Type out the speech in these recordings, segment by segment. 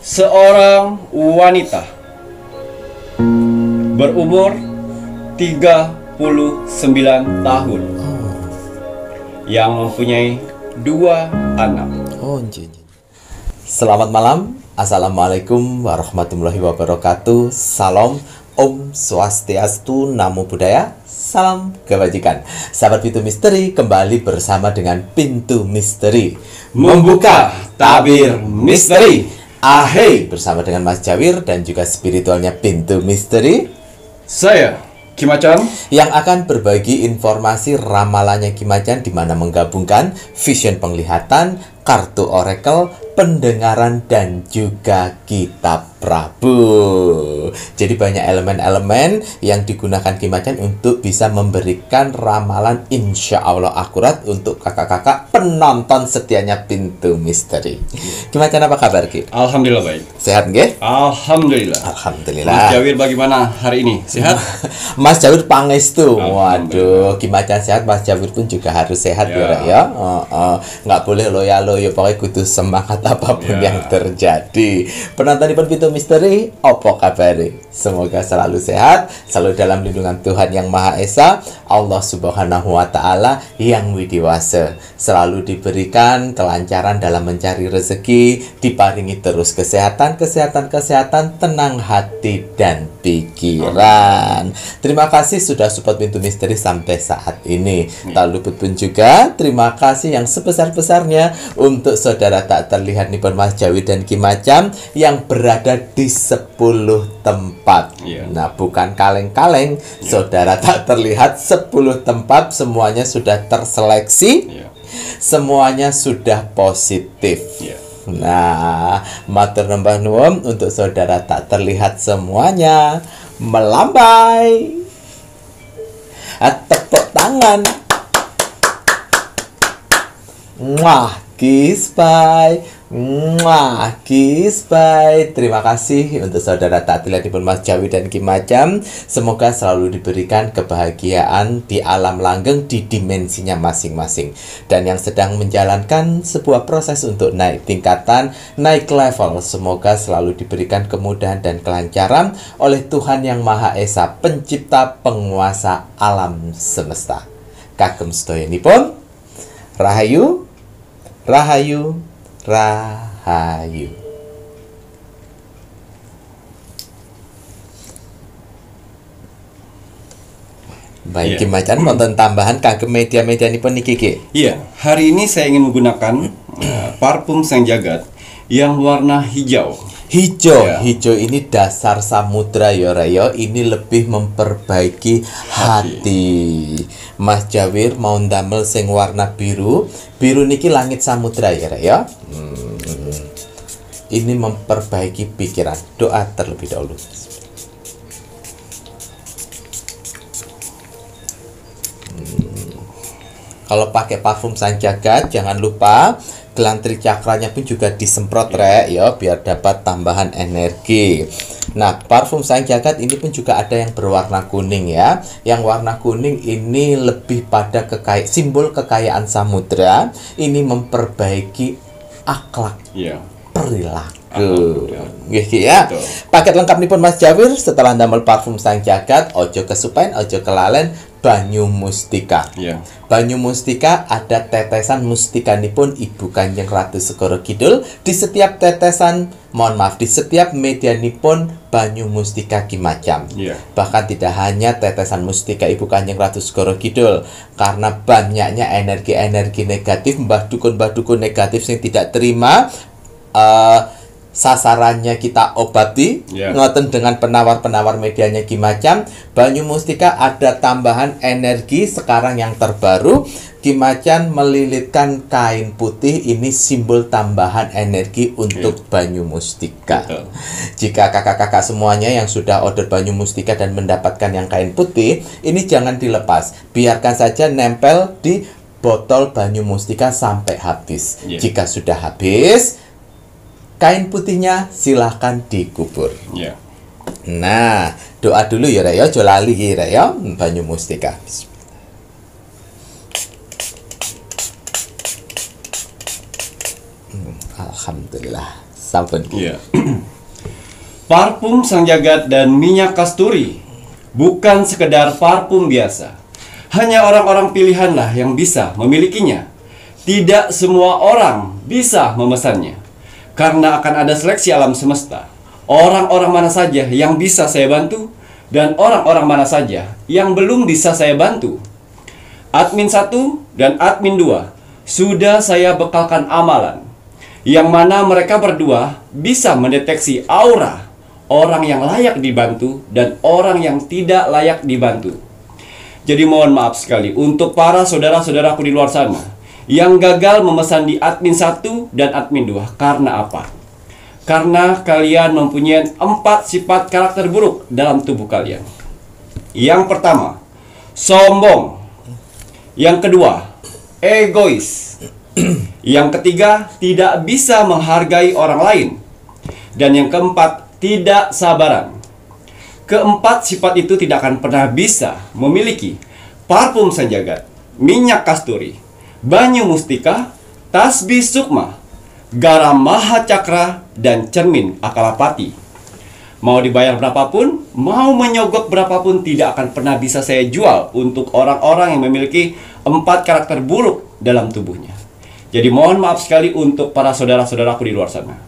Seorang wanita berumur 39 tahun yang mempunyai 2 anak. Selamat malam. Assalamualaikum warahmatullahi wabarakatuh. Salam Om Swastiastu, Namo Buddhaya, salam kebajikan. Sahabat Pintu Misteri, kembali bersama dengan Pintu Misteri Membuka tabir misteri. Ahai, bersama dengan Mas Jawir dan juga spiritualnya Pintu Misteri, Saya Ki Macan, yang akan berbagi informasi ramalannya Ki Macan, di mana menggabungkan vision penglihatan, kartu oracle, pendengaran, dan juga kitab Prabu. Jadi banyak elemen-elemen yang digunakan Ki Macan untuk bisa memberikan ramalan insya Allah akurat untuk kakak-kakak penonton setianya Pintu Misteri. Ki Macan, apa kabar Ki? alhamdulillah baik. Sehat nggih? Alhamdulillah. Alhamdulillah. Mas Jawir bagaimana hari ini? Sehat? Mas Jawir pangestu. Alhamdulillah. Waduh, Ki Macan sehat, Mas Jawir pun juga harus sehat Ya. ya. Nggak boleh loyo-loyo, pokoknya kudu semangat apapun Ya. yang terjadi. Penonton Pintu Misteri, opo kabari? Semoga selalu sehat, selalu dalam lindungan Tuhan Yang Maha Esa, Allah Subhanahu wa Ta'ala yang widiwasa. Selalu diberikan kelancaran dalam mencari rezeki, diparingi terus kesehatan, tenang hati dan pikiran. Terima kasih sudah support Pintu Misteri sampai saat ini. Tak luput pun juga terima kasih yang sebesar-besarnya untuk saudara tak terlihat Nippon Mas Jawi dan Ki Macan yang berada di 10 tempat. Iya. Nah, bukan kaleng-kaleng, saudara tak terlihat 10 tempat, semuanya sudah terseleksi, Ya. semuanya sudah positif. Ya. Nah, matur nembah nuwun untuk saudara tak terlihat semuanya melambai. Tepuk tangan. Muah, kiss bye. Muah, kiss bye. Terima kasih untuk saudara tak terlihat Nippon Mas Jawi dan Ki Macan. Semoga selalu diberikan kebahagiaan di alam langgeng di dimensinya masing-masing, dan yang sedang menjalankan sebuah proses untuk naik tingkatan, naik level, semoga selalu diberikan kemudahan dan kelancaran oleh Tuhan Yang Maha Esa, pencipta penguasa alam semesta. Kagem sedoyonipun, Rahayu, Rahayu, Rahayu. Baik, Iya. Ki Macan, wonten tambahan kagem media-medianipun niki Ki? Iya, hari ini saya ingin menggunakan parfum Sang Jagat yang warna hijau. Hijau, Ya. hijau ini dasar samudra ya Rayo. Ini lebih memperbaiki hati. Mas Jawir mau ndamel sing warna biru. Biru niki langit samudra ya Rayo. Ini memperbaiki pikiran. Doa terlebih dahulu. Kalau pakai parfum Sang Jagat, jangan lupa gelantri cakranya pun juga disemprot rek ya, biar dapat tambahan energi. Nah, parfum Sang Jagat ini pun juga ada yang berwarna kuning ya. Yang warna kuning ini lebih pada simbol kekayaan samudra. Ini memperbaiki akhlak, Iya. perilaku. Alhamdulillah. Nggih Ki ya. Betul. Paket lengkap Nippon Mas Jawir setelah ndamel parfum Sang Jagat, ojo kesupen, ojo kelalen, banyu mustika. Iya. Banyu mustika ada tetesan mustikanipun Ibu Kanjeng Ratu Segoro Kidul. Di setiap tetesan, di setiap medianipun banyu mustika Ki Macan. Iya. Bahkan tidak hanya tetesan mustika Ibu Kanjeng Ratu Segoro Kidul, karena banyaknya energi-energi negatif, mbah dukun negatif yang tidak terima, sasarannya kita obati. Ya. Ngoten dengan penawar-penawar medianya Ki Macan. Banyu mustika ada tambahan energi. Sekarang yang terbaru, Ki Macan melilitkan kain putih. Ini simbol tambahan energi untuk banyu mustika. Betul. Jika kakak-kakak semuanya yang sudah order banyu mustika dan mendapatkan yang kain putih, ini jangan dilepas, biarkan saja nempel di botol banyu mustika sampai habis. Ya. Jika sudah habis, kain putihnya silahkan dikubur. Iya. Nah, doa dulu ya Rek ya, aja lali ki Rek ya, banyu mustika. Alhamdulillah. Sampun. Iya. Parfum Sang Jagat dan minyak kasturi bukan sekedar parfum biasa. Hanya orang-orang pilihanlah yang bisa memilikinya. Tidak semua orang bisa memesannya. Karena akan ada seleksi alam semesta. Orang-orang mana saja yang bisa saya bantu dan orang-orang mana saja yang belum bisa saya bantu. Admin 1 dan admin 2 sudah saya bekalkan amalan, yang mana mereka berdua bisa mendeteksi aura orang yang layak dibantu dan orang yang tidak layak dibantu. Jadi mohon maaf sekali untuk para saudara-saudaraku di luar sana yang gagal memesan di admin 1 dan admin 2. Karena apa? Karena kalian mempunyai 4 sifat karakter buruk dalam tubuh kalian. Yang pertama, sombong. Yang kedua, egois. Yang ketiga, tidak bisa menghargai orang lain. Dan yang keempat, tidak sabaran. Keempat sifat itu tidak akan pernah bisa memiliki parfum Sang Jagat, minyak kasturi, banyu mustika, tasbih sukma, garam maha cakra, dan cermin akalapati. Mau dibayar berapapun, mau menyogok berapapun, tidak akan pernah bisa saya jual untuk orang-orang yang memiliki 4 karakter buruk dalam tubuhnya. Jadi mohon maaf sekali untuk para saudara-saudaraku di luar sana.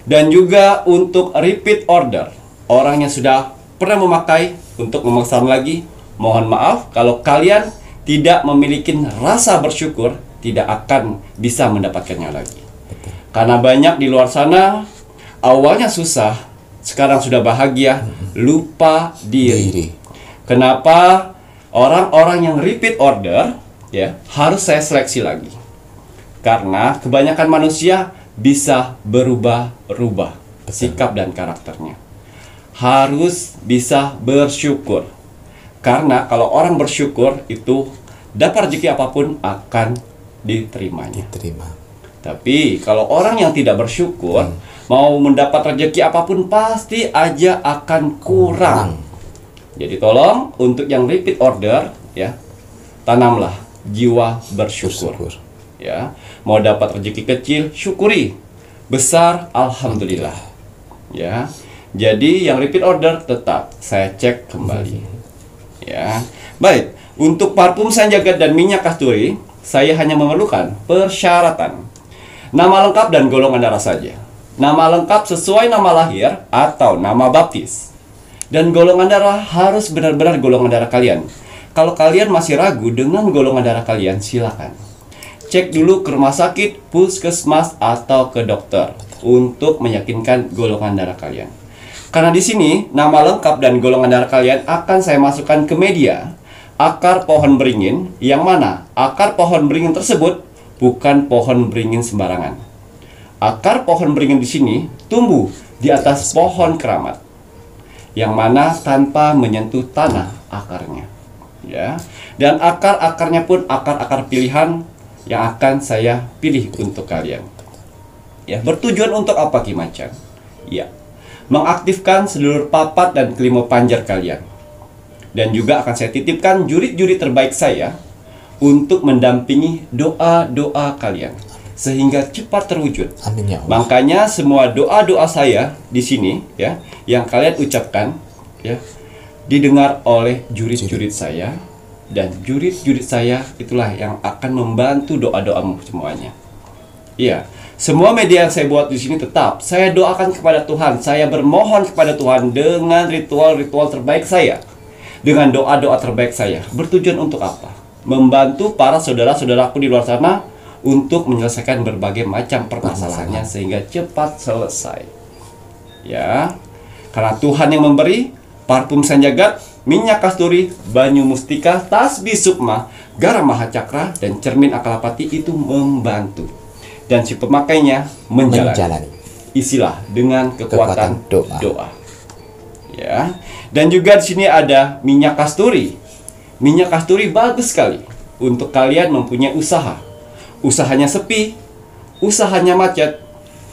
Dan juga untuk repeat order, orang yang sudah pernah memakai untuk memesan lagi, mohon maaf kalau kalian tidak memiliki rasa bersyukur, tidak akan bisa mendapatkannya lagi. Karena banyak di luar sana awalnya susah, sekarang sudah bahagia, lupa diri. Kenapa orang-orang yang repeat order ya harus saya seleksi lagi? Karena kebanyakan manusia bisa berubah-ubah sikap dan karakternya. Harus bisa bersyukur. Karena kalau orang bersyukur itu dapat rezeki apapun akan diterimanya. Tapi kalau orang yang tidak bersyukur mau mendapat rezeki apapun pasti aja akan kurang. Jadi tolong untuk yang repeat order ya, tanamlah jiwa bersyukur. Ya, mau dapat rezeki kecil, syukuri. Besar, alhamdulillah. Ya. Jadi yang repeat order tetap saya cek kembali. Ya. Baik, untuk parfum Sang Jagat dan minyak kasturi, saya hanya memerlukan persyaratan. Nama lengkap dan golongan darah saja. Nama lengkap sesuai nama lahir atau nama baptis. Dan golongan darah harus benar-benar golongan darah kalian. Kalau kalian masih ragu dengan golongan darah kalian, silakan cek dulu ke rumah sakit, puskesmas, atau ke dokter untuk meyakinkan golongan darah kalian. Karena di sini nama lengkap dan golongan darah kalian akan saya masukkan ke media akar pohon beringin, yang mana akar pohon beringin tersebut bukan pohon beringin sembarangan. Akar pohon beringin di sini tumbuh di atas pohon keramat, yang mana tanpa menyentuh tanah akarnya. Ya, dan akar-akarnya pun akar-akar pilihan yang akan saya pilih untuk kalian. Ya, bertujuan untuk apa Ki Macan? Ya, mengaktifkan seluruh papat dan kelima panjar kalian. Dan juga akan saya titipkan jurit-jurit terbaik saya untuk mendampingi doa-doa kalian sehingga cepat terwujud. Amin ya Allah. Makanya semua doa-doa saya di sini ya, yang kalian ucapkan ya, didengar oleh jurit-jurit saya. Dan jurit-jurit saya itulah yang akan membantu doa-doamu semuanya. Iya, semua media yang saya buat di sini tetap saya doakan kepada Tuhan. Saya bermohon kepada Tuhan dengan ritual-ritual terbaik saya, dengan doa-doa terbaik saya. Bertujuan untuk apa? Membantu para saudara-saudaraku di luar sana untuk menyelesaikan berbagai macam permasalahannya sehingga cepat selesai. Ya, karena Tuhan yang memberi parfum Sang Jagat, minyak kasturi, banyu mustika, tasbih sukma, garam maha cakra, dan cermin akalapati itu membantu. Dan si pemakainya menjalani. Isilah dengan kekuatan doa. Ya. Dan juga di sini ada minyak kasturi. Minyak kasturi bagus sekali untuk kalian mempunyai usaha. Usahanya sepi, usahanya macet,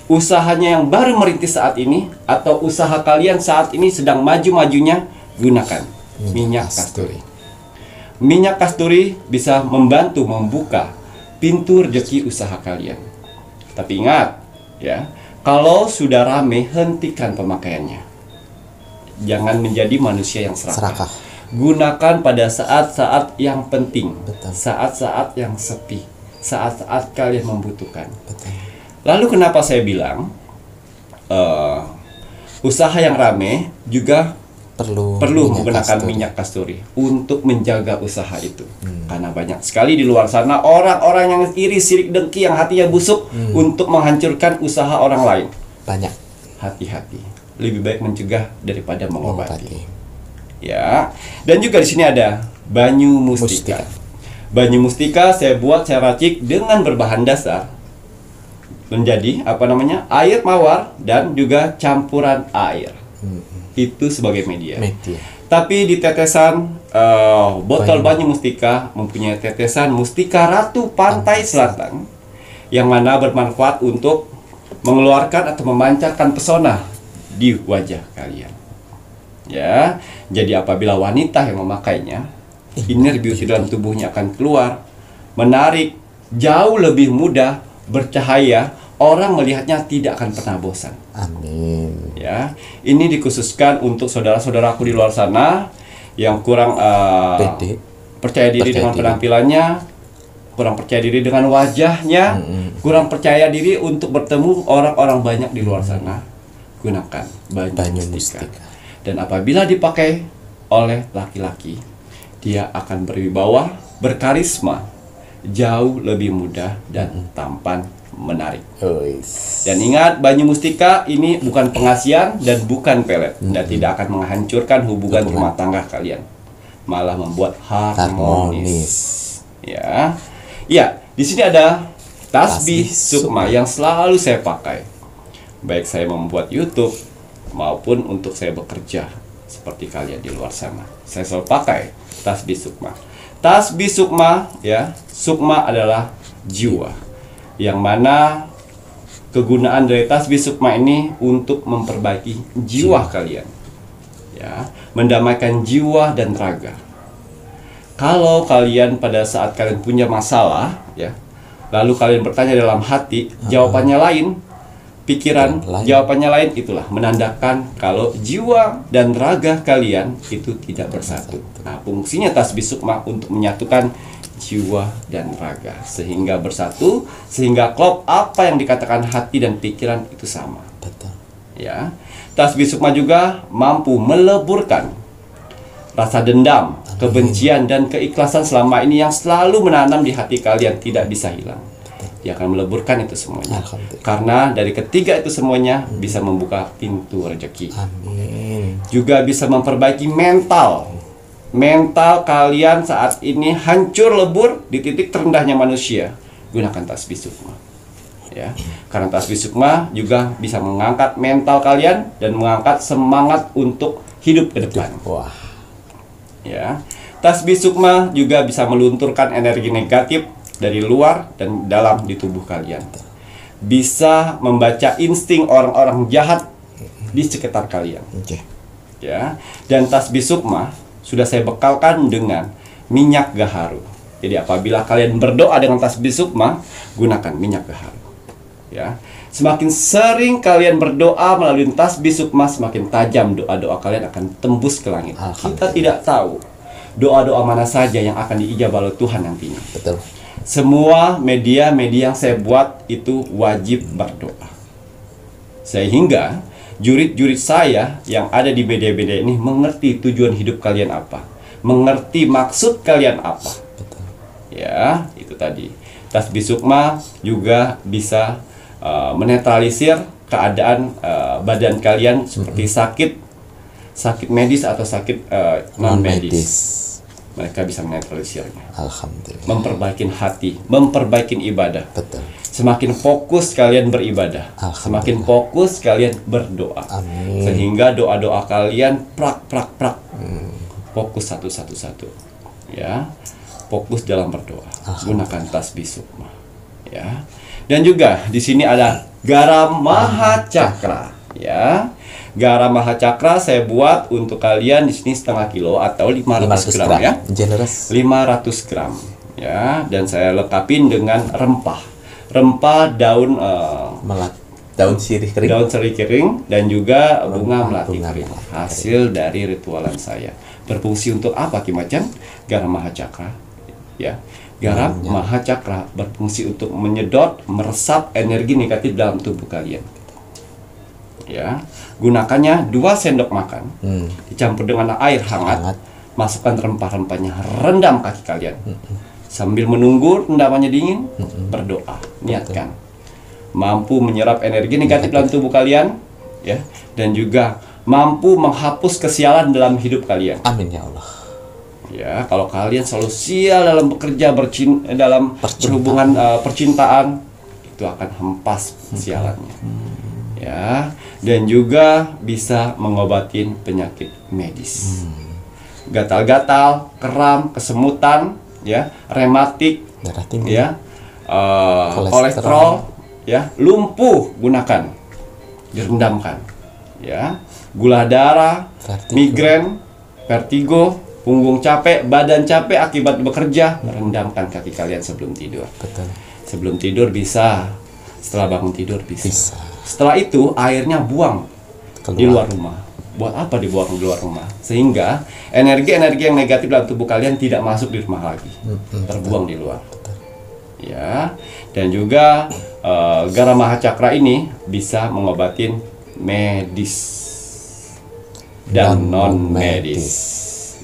usahanya yang baru merintis saat ini, atau usaha kalian saat ini sedang maju-majunya, gunakan minyak kasturi. Minyak kasturi bisa membantu membuka pintu rezeki usaha kalian. Tapi ingat, ya, Kalau sudah rame, hentikan pemakaiannya. Jangan menjadi manusia yang serakah. Gunakan pada saat-saat yang penting, saat-saat yang sepi, saat-saat kalian membutuhkan. Lalu kenapa saya bilang usaha yang rame juga perlu menggunakan minyak kasturi untuk menjaga usaha itu. Karena banyak sekali di luar sana orang-orang yang iri, sirik, dengki, yang hatinya busuk untuk menghancurkan usaha orang lain. Banyak. Hati-hati. Lebih baik mencegah daripada mengobati. Ya. Dan juga di sini ada banyu mustika. Banyu mustika saya buat, saya racik dengan berbahan dasar menjadi air mawar dan juga campuran air. Itu sebagai media. Tapi di tetesan botol banyu mustika mempunyai tetesan mustika ratu pantai selatan yang mana bermanfaat untuk mengeluarkan atau memancarkan pesona di wajah kalian. Ya, jadi apabila wanita yang memakainya, inner beauty dalam tubuhnya akan keluar, menarik, jauh lebih mudah, bercahaya. Orang melihatnya tidak akan pernah bosan. Amin. Ya, ini dikhususkan untuk saudara-saudaraku di luar sana yang kurang percaya diri dengan penampilannya, kurang percaya diri dengan wajahnya, kurang percaya diri untuk bertemu orang-orang banyak di luar sana. Gunakan banyu mustika. Dan apabila dipakai oleh laki-laki, dia akan berwibawa, berkarisma, jauh lebih mudah dan tampan, menarik. Dan ingat, banyu mustika ini bukan pengasian dan bukan pelet, dan tidak akan menghancurkan hubungan rumah tangga kalian, malah membuat harmonis. Ya, di sini ada tasbih sukma yang selalu saya pakai, baik saya membuat YouTube maupun untuk saya bekerja seperti kalian di luar sana. Saya selalu pakai tasbih sukma. Tasbih sukma, ya, sukma adalah jiwa, yang mana kegunaan dari tasbih sukma ini untuk memperbaiki jiwa kalian, ya, mendamaikan jiwa dan raga. Kalau kalian pada saat kalian punya masalah, ya, lalu kalian bertanya dalam hati, jawabannya lain, pikiran jawabannya lain, itulah menandakan kalau jiwa dan raga kalian itu tidak bersatu. Nah, fungsinya tasbih sukma untuk menyatukan jiwa dan raga sehingga bersatu, sehingga klop apa yang dikatakan hati dan pikiran itu sama. Ya, tasbih sukma juga mampu meleburkan rasa dendam, kebencian dan keikhlasan selama ini yang selalu menanam di hati kalian, tidak bisa hilang. Dia akan meleburkan itu semuanya. Karena dari ketiga itu semuanya bisa membuka pintu rezeki. Amin. Juga bisa memperbaiki mental. Mental kalian saat ini hancur lebur di titik terendahnya manusia. Gunakan tasbih sukma. Ya, karena tasbih sukma juga bisa mengangkat mental kalian dan mengangkat semangat untuk hidup ke depan. Wah. Ya, tasbih sukma juga bisa melunturkan energi negatif dari luar dan dalam di tubuh kalian. Bisa membaca insting orang-orang jahat di sekitar kalian. Ya, dan tasbih sukma sudah saya bekalkan dengan minyak gaharu. Jadi apabila kalian berdoa dengan tasbih sukma, gunakan minyak gaharu. Ya, semakin sering kalian berdoa melalui tasbih sukma, semakin tajam doa-doa kalian akan tembus ke langit. Kita tidak tahu doa-doa mana saja yang akan diijabah oleh Tuhan nantinya. Betul. Semua media yang saya buat itu wajib berdoa. Sehingga jurid-jurid saya yang ada di media-media ini mengerti tujuan hidup kalian apa, mengerti maksud kalian apa. Betul. Ya, itu tadi. Tasbih sukma juga bisa menetralisir keadaan badan kalian seperti sakit medis atau sakit non medis. Mereka bisa menetralisirnya. Alhamdulillah. Memperbaiki hati, memperbaiki ibadah. Betul. Semakin fokus kalian beribadah, semakin fokus kalian berdoa. Amin. Sehingga doa-doa kalian prak. Fokus satu. Ya. Fokus dalam berdoa. Gunakan tasbih sukma. Ya. Dan juga di sini ada garam mahacakra, ya. Garam mahacakra saya buat untuk kalian di sini 0,5 kilo atau 500 gram ya. Generous. 500 gram ya, dan saya lengkapin dengan rempah daun daun sirih kering. daun sirih kering, dan juga bunga melati Bunga kering. melati Hasil dari ritualan saya. Berfungsi untuk apa Ki Macan? Garam Mahacakra. Ya. Garam Mahacakra berfungsi untuk menyedot, meresap energi negatif dalam tubuh kalian. Ya. Gunakannya 2 sendok makan. Dicampur dengan air hangat. Masukkan rempah-rempahnya, rendam kaki kalian. Sambil menunggu rendamannya dingin, berdoa, niatkan. Mampu menyerap energi negatif dalam tubuh kalian, ya, dan juga mampu menghapus kesialan dalam hidup kalian. Amin ya Allah. Ya, kalau kalian selalu sial dalam bekerja, dalam berhubungan percintaan, itu akan hempas kesialannya. Ya, dan juga bisa mengobatin penyakit medis. Gatal-gatal, kram, kesemutan, ya, rematik, Darah tinggi. ya, kolesterol, ya, lumpuh, gunakan, direndamkan, ya, gula darah, Vertigo. migrain, vertigo, punggung capek, badan capek akibat bekerja, rendamkan kaki kalian sebelum tidur. Betul. Sebelum tidur bisa, setelah bangun tidur bisa. Bisa. Setelah itu airnya buang Keluar. di luar rumah. Buat apa dibuang di luar rumah? Sehingga energi-energi yang negatif dalam tubuh kalian tidak masuk di rumah lagi, terbuang di luar. Ya, dan juga garam Mahacakra ini bisa mengobatin medis dan non medis.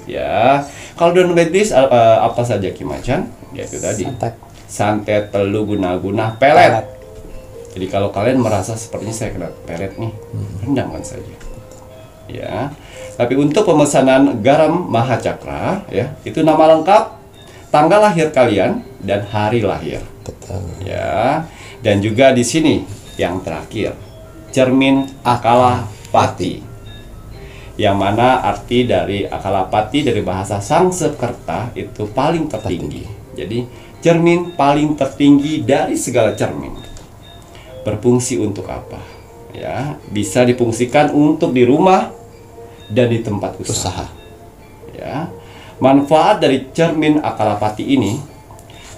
Ya, kalau non medis apa saja Ki Macan? Ya itu tadi. Santet, telu, guna-guna, pelet. Jadi kalau kalian merasa sepertinya saya kena pelet nih, rendamkan saja. Ya, tapi untuk pemesanan garam Mahacakra, ya, itu nama lengkap, tanggal lahir kalian dan hari lahir. Betul. Ya, dan juga di sini yang terakhir, cermin Akalapati. Yang mana arti dari Akalapati dari bahasa Sanskerta itu paling tertinggi. Jadi cermin paling tertinggi dari segala cermin. Berfungsi untuk apa? Ya, bisa difungsikan untuk di rumah dan di tempat usaha. Ya, manfaat dari cermin Akalapati ini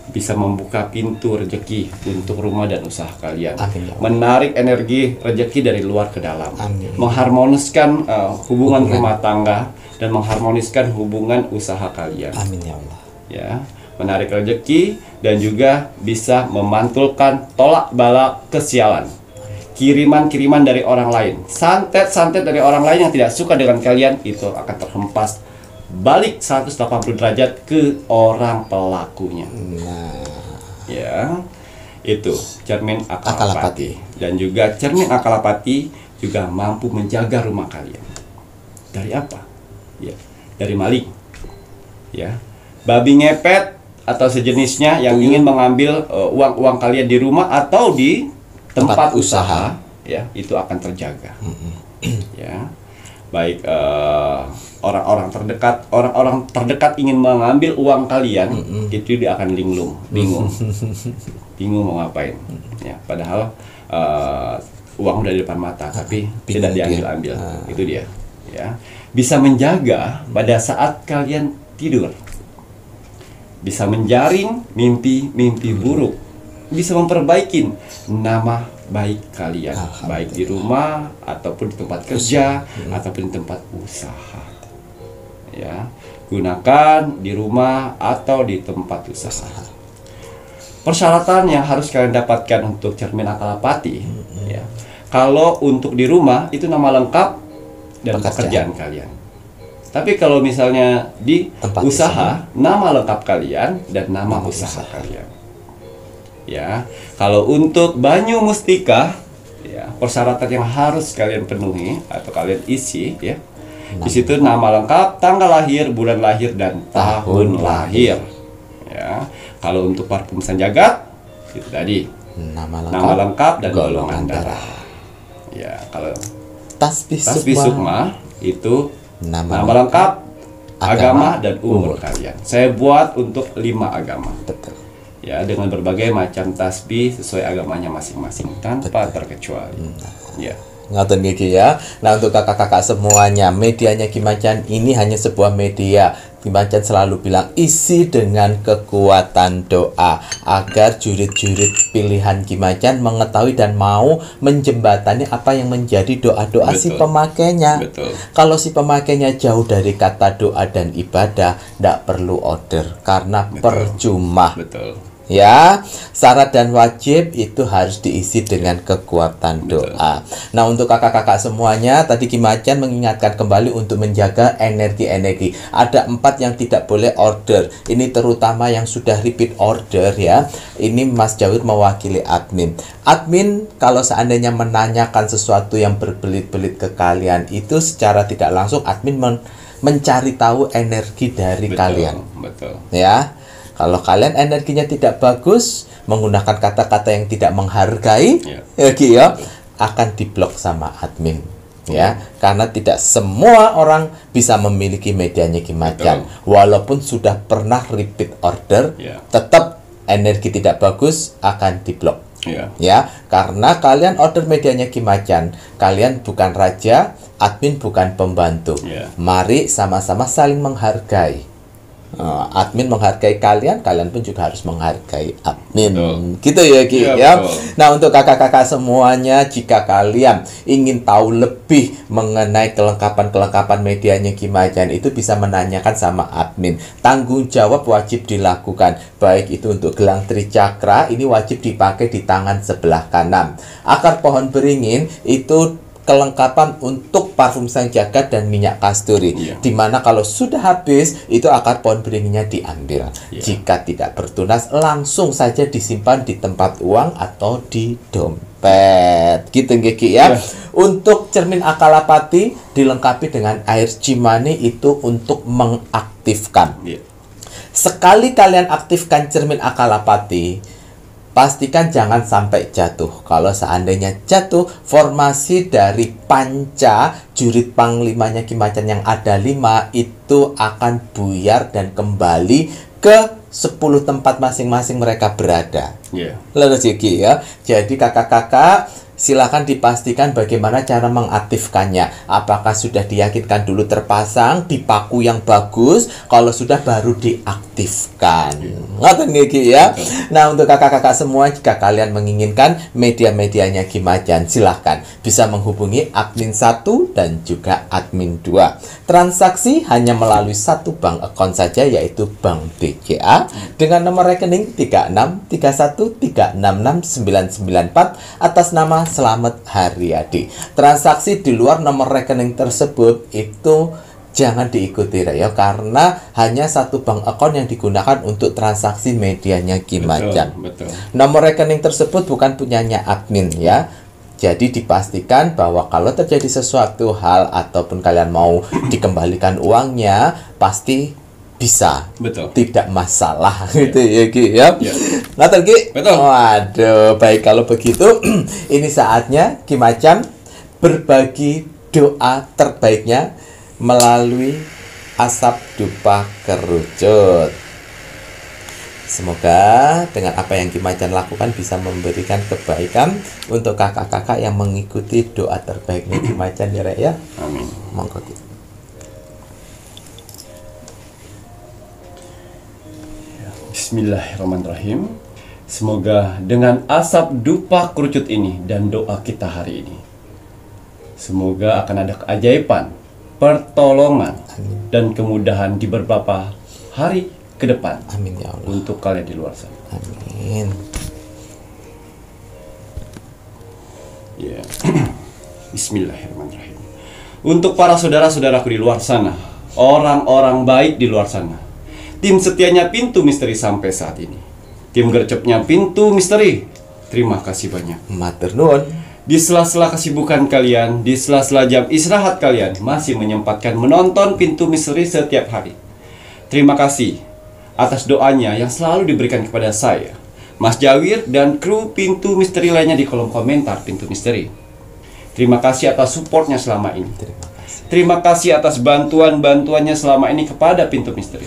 bisa membuka pintu rezeki untuk rumah dan usaha kalian. Amin. Menarik energi rezeki dari luar ke dalam. Amin. Mengharmoniskan hubungan rumah tangga dan mengharmoniskan hubungan usaha kalian. Amin ya Allah. Ya, menarik rezeki dan juga bisa memantulkan tolak bala kesialan. Kiriman-kiriman dari orang lain, santet-santet dari orang lain yang tidak suka dengan kalian itu akan terhempas balik 180 derajat ke orang pelakunya. Nah, Ya, itu cermin Akalapati. Dan juga cermin Akalapati juga mampu menjaga rumah kalian. Dari apa? Ya, dari maling. Ya, babi ngepet atau sejenisnya yang ingin mengambil uang-uang kalian di rumah atau di tempat usaha, ya, itu akan terjaga. Ya, baik orang-orang terdekat ingin mengambil uang kalian, itu dia akan bingung, bingung mau ngapain. Ya, padahal uang udah di depan mata, tapi tidak diambil-ambil. Itu dia. Ya, bisa menjaga pada saat kalian tidur, bisa menjaring mimpi-mimpi buruk, bisa memperbaiki nama baik kalian, baik di rumah ataupun di tempat kerja ataupun di tempat usaha. Ya, gunakan di rumah atau di tempat usaha. Persyaratan yang harus kalian dapatkan untuk cermin Akalapati, ya. Kalau untuk di rumah itu nama lengkap dan pekerjaan kalian. Tapi kalau misalnya di tempat usaha, nama lengkap kalian dan nama usaha kalian. Ya, kalau untuk Banyu Mustika, ya, persyaratan yang harus kalian penuhi atau kalian isi, ya, di situ nama lengkap, tanggal lahir, bulan lahir, dan tahun lahir. Ya, kalau untuk parfum Sanjagat, itu tadi nama lengkap dan golongan darah. Ya, kalau Tasbih Sukma itu nama lengkap, agama dan umur kalian. Saya buat untuk 5 agama. Betul. Ya, dengan berbagai macam tasbih sesuai agamanya masing-masing tanpa terkecuali. Ya. Ngoten iki ya. Nah, untuk kakak-kakak semuanya, medianya Kimacan ini hanya sebuah media. Kimacan selalu bilang isi dengan kekuatan doa agar jurid-jurid pilihan Kimacan mengetahui dan mau menjembatani apa yang menjadi doa-doa si Betul. pemakainya. Betul. Kalau si pemakainya jauh dari kata doa dan ibadah, tidak perlu order karena percuma. Betul. Ya, syarat dan wajib itu harus diisi dengan kekuatan doa. Nah, untuk kakak-kakak semuanya, tadi Kimacan mengingatkan kembali untuk menjaga energi-energi. Ada 4 yang tidak boleh order. Ini terutama yang sudah repeat order ya. Ini Mas Jawir mewakili admin. Admin kalau seandainya menanyakan sesuatu yang berbelit-belit ke kalian, itu secara tidak langsung admin mencari tahu energi dari kalian. Betul. Ya. Kalau kalian energinya tidak bagus, menggunakan kata-kata yang tidak menghargai, akan diblok sama admin. Ya, karena tidak semua orang bisa memiliki medianya Kimacan. Walaupun sudah pernah repeat order, tetap energi tidak bagus akan diblok. Ya, karena kalian order medianya Kimacan, kalian bukan raja, admin bukan pembantu. Mari sama-sama saling menghargai. Admin menghargai kalian, kalian pun juga harus menghargai admin. Gitu ya Ki ya. Nah, untuk kakak-kakak semuanya, jika kalian ingin tahu lebih mengenai kelengkapan medianya Kimacan, itu bisa menanyakan sama admin. Tanggung jawab wajib dilakukan. Baik itu untuk gelang tricakra, ini wajib dipakai di tangan sebelah kanan. Akar pohon beringin itu kelengkapan untuk parfum sang jagat dan minyak kasturi. Dimana kalau sudah habis, itu akar pohon beringinnya diambil. Jika tidak bertunas, langsung saja disimpan di tempat uang atau di dompet. Gitu Geki ya. Untuk cermin akalapati dilengkapi dengan air cimani, itu untuk mengaktifkan. Sekali kalian aktifkan cermin akalapati, pastikan jangan sampai jatuh. Kalau seandainya jatuh, formasi dari panca jurid panglimanya Kimacan yang ada 5 itu akan buyar dan kembali ke 10 tempat masing-masing mereka berada. Lalu ya. Jadi kakak-kakak, silakan dipastikan bagaimana cara mengaktifkannya. Apakah sudah diyakinkan dulu terpasang di paku yang bagus? Kalau sudah baru diaktifkan. Ngoten nggih ya. Nah, untuk kakak-kakak semua, jika kalian menginginkan media-medianya Kimacan, silahkan bisa menghubungi admin 1 dan juga admin 2. Transaksi hanya melalui satu bank account saja, yaitu Bank BCA dengan nomor rekening 3631366994 atas nama Selamat Haryadi. Transaksi di luar nomor rekening tersebut itu jangan diikuti ya, karena hanya satu bank account yang digunakan untuk transaksi medianya Kimacan. Nomor rekening tersebut bukan punyanya admin ya. Jadi dipastikan bahwa kalau terjadi sesuatu hal ataupun kalian mau dikembalikan uangnya, pasti bisa, tidak masalah gitu ya Ki ya. Ngaten Ki? Waduh, baik kalau begitu ini saatnya Kimacan berbagi doa terbaiknya melalui asap dupa kerucut. Semoga dengan apa yang Kimacan lakukan bisa memberikan kebaikan untuk kakak-kakak yang mengikuti doa terbaiknya Kimacan ya Rek ya. Amin. Monggo Ki. Bismillahirrahmanirrahim. Semoga dengan asap dupa kerucut ini dan doa kita hari ini, semoga akan ada keajaiban, pertolongan, dan kemudahan di beberapa hari ke depan. Amin ya Allah. Untuk kalian di luar sana. Amin. Ya. Bismillahirrahmanirrahim. Untuk para saudara-saudaraku di luar sana, orang-orang baik di luar sana, tim setianya Pintu Misteri sampai saat ini, tim gercepnya Pintu Misteri, terima kasih banyak. Matur nuwun. Di sela-sela kesibukan kalian, di sela-sela jam istirahat kalian, masih menyempatkan menonton Pintu Misteri setiap hari. Terima kasih atas doanya yang selalu diberikan kepada saya, Mas Jawir, dan kru Pintu Misteri lainnya di kolom komentar Pintu Misteri. Terima kasih atas supportnya selama ini. Terima kasih atas bantuan-bantuannya selama ini kepada Pintu Misteri.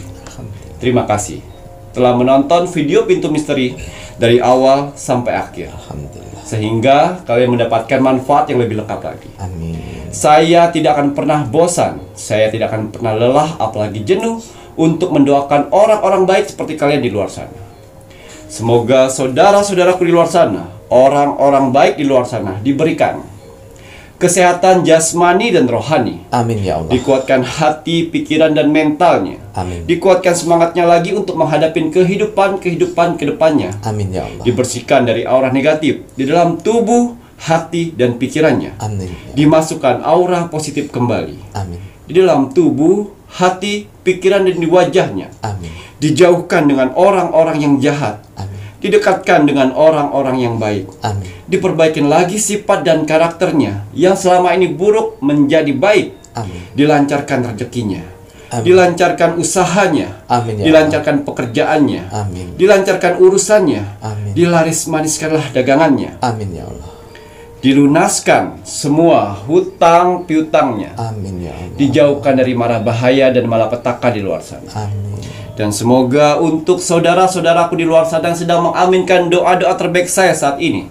Terima kasih telah menonton video Pintu Misteri dari awal sampai akhir, Alhamdulillah. sehingga kalian mendapatkan manfaat yang lebih lengkap lagi. Amin. Saya tidak akan pernah bosan, saya tidak akan pernah lelah, apalagi jenuh untuk mendoakan orang-orang baik seperti kalian di luar sana. Semoga saudara-saudaraku di luar sana, orang-orang baik di luar sana, diberikan kesehatan jasmani dan rohani, Amin ya Allah. dikuatkan hati, pikiran, dan mentalnya, Amin. dikuatkan semangatnya lagi untuk menghadapi kehidupan ke depannya, Amin ya Allah. dibersihkan dari aura negatif di dalam tubuh, hati, dan pikirannya, Amin. dimasukkan aura positif kembali Amin. di dalam tubuh, hati, pikiran, dan di wajahnya, Amin. dijauhkan dengan orang-orang yang jahat, Amin. didekatkan dengan orang-orang yang baik, Amin. diperbaikin lagi sifat dan karakternya yang selama ini buruk menjadi baik, Amin. dilancarkan rezekinya, Amin. dilancarkan usahanya, Amin ya dilancarkan pekerjaannya, Amin. dilancarkan urusannya, Amin. dilaris maniskanlah dagangannya, Amin ya Allah. dilunaskan semua hutang piutangnya, Amin ya Allah. dijauhkan dari mara bahaya dan malapetaka di luar sana. Amin. Dan semoga untuk saudara-saudaraku di luar sana yang sedang mengaminkan doa-doa terbaik saya saat ini,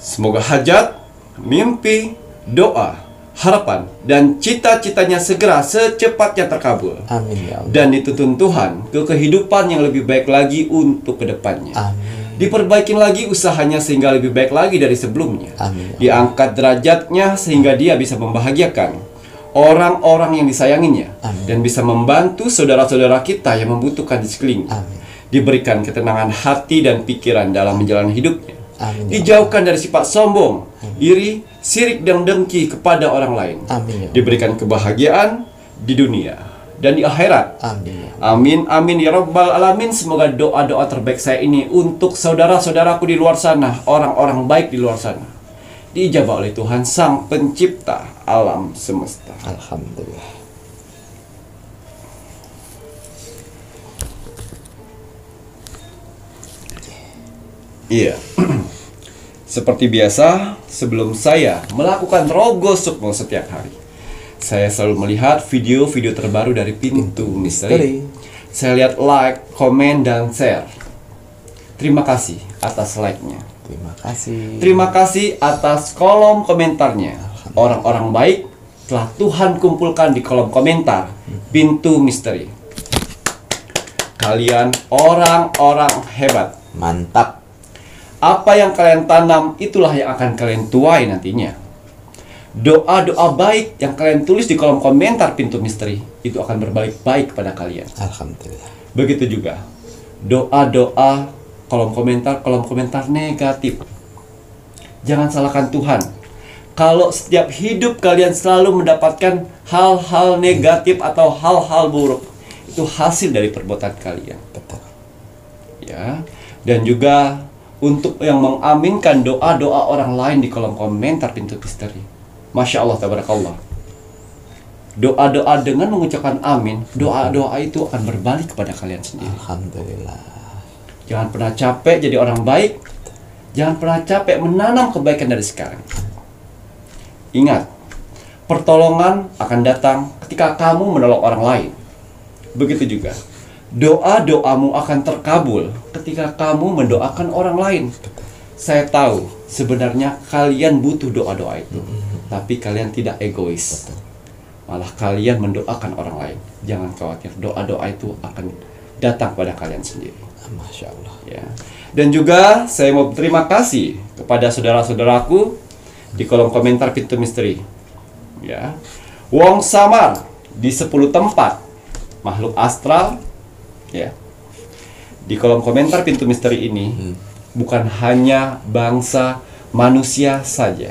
semoga hajat, mimpi, doa, harapan, dan cita-citanya segera secepatnya terkabul, Amin ya Allah. dan dituntun Tuhan ke kehidupan yang lebih baik lagi untuk kedepannya. Amin. Diperbaikin lagi usahanya sehingga lebih baik lagi dari sebelumnya. Amin. Diangkat derajatnya sehingga dia bisa membahagiakan orang-orang yang disayanginya, Amin. dan bisa membantu saudara-saudara kita yang membutuhkan di sekelilingnya. Amin. Diberikan ketenangan hati dan pikiran dalam menjalani hidupnya. Amin ya Dijauhkan dari sifat sombong, iri, sirik, dan dengki kepada orang lain. Amin ya Allah. Diberikan kebahagiaan di dunia dan di akhirat. Amin ya Allah. Amin, amin ya rabbal alamin. Semoga doa-doa terbaik saya ini untuk saudara-saudaraku di luar sana, orang-orang baik di luar sana, diijabah oleh Tuhan Sang Pencipta alam semesta. Alhamdulillah. Iya. Seperti biasa, sebelum saya melakukan rogo sukmo setiap hari, saya selalu melihat video-video terbaru dari Pintu Misteri. Saya lihat like, komen, dan share. Terima kasih atas like-nya. Terima kasih. Terima kasih atas kolom komentarnya. Orang-orang baik telah Tuhan kumpulkan di kolom komentar Pintu Misteri. Kalian orang-orang hebat. Mantap. Apa yang kalian tanam, itulah yang akan kalian tuai nantinya. Doa-doa baik yang kalian tulis di kolom komentar Pintu Misteri, itu akan berbalik baik kepada kalian. Alhamdulillah. Begitu juga doa-doa kolom komentar negatif. Jangan salahkan Tuhan. Kalau setiap hidup kalian selalu mendapatkan hal-hal negatif atau hal-hal buruk, itu hasil dari perbuatan kalian. Betul. Ya. Dan juga untuk yang mengaminkan doa-doa orang lain di kolom komentar Pintu Misteri. Masya Allah, tabarakallah. Doa-doa dengan mengucapkan amin, doa-doa itu akan berbalik kepada kalian sendiri. Alhamdulillah. Jangan pernah capek jadi orang baik. Jangan pernah capek menanam kebaikan dari sekarang. Ingat, pertolongan akan datang ketika kamu menolong orang lain. Begitu juga doa-doamu akan terkabul ketika kamu mendoakan orang lain. Saya tahu sebenarnya kalian butuh doa-doa itu, tapi kalian tidak egois. Malah kalian mendoakan orang lain. Jangan khawatir, doa-doa itu akan datang pada kalian sendiri. Masya Allah. Ya. Dan juga saya mau berterima kasih kepada saudara-saudaraku di kolom komentar Pintu Misteri. Ya. Wong Samar di 10 tempat makhluk astral. Ya. Di kolom komentar Pintu Misteri ini bukan hanya bangsa manusia saja.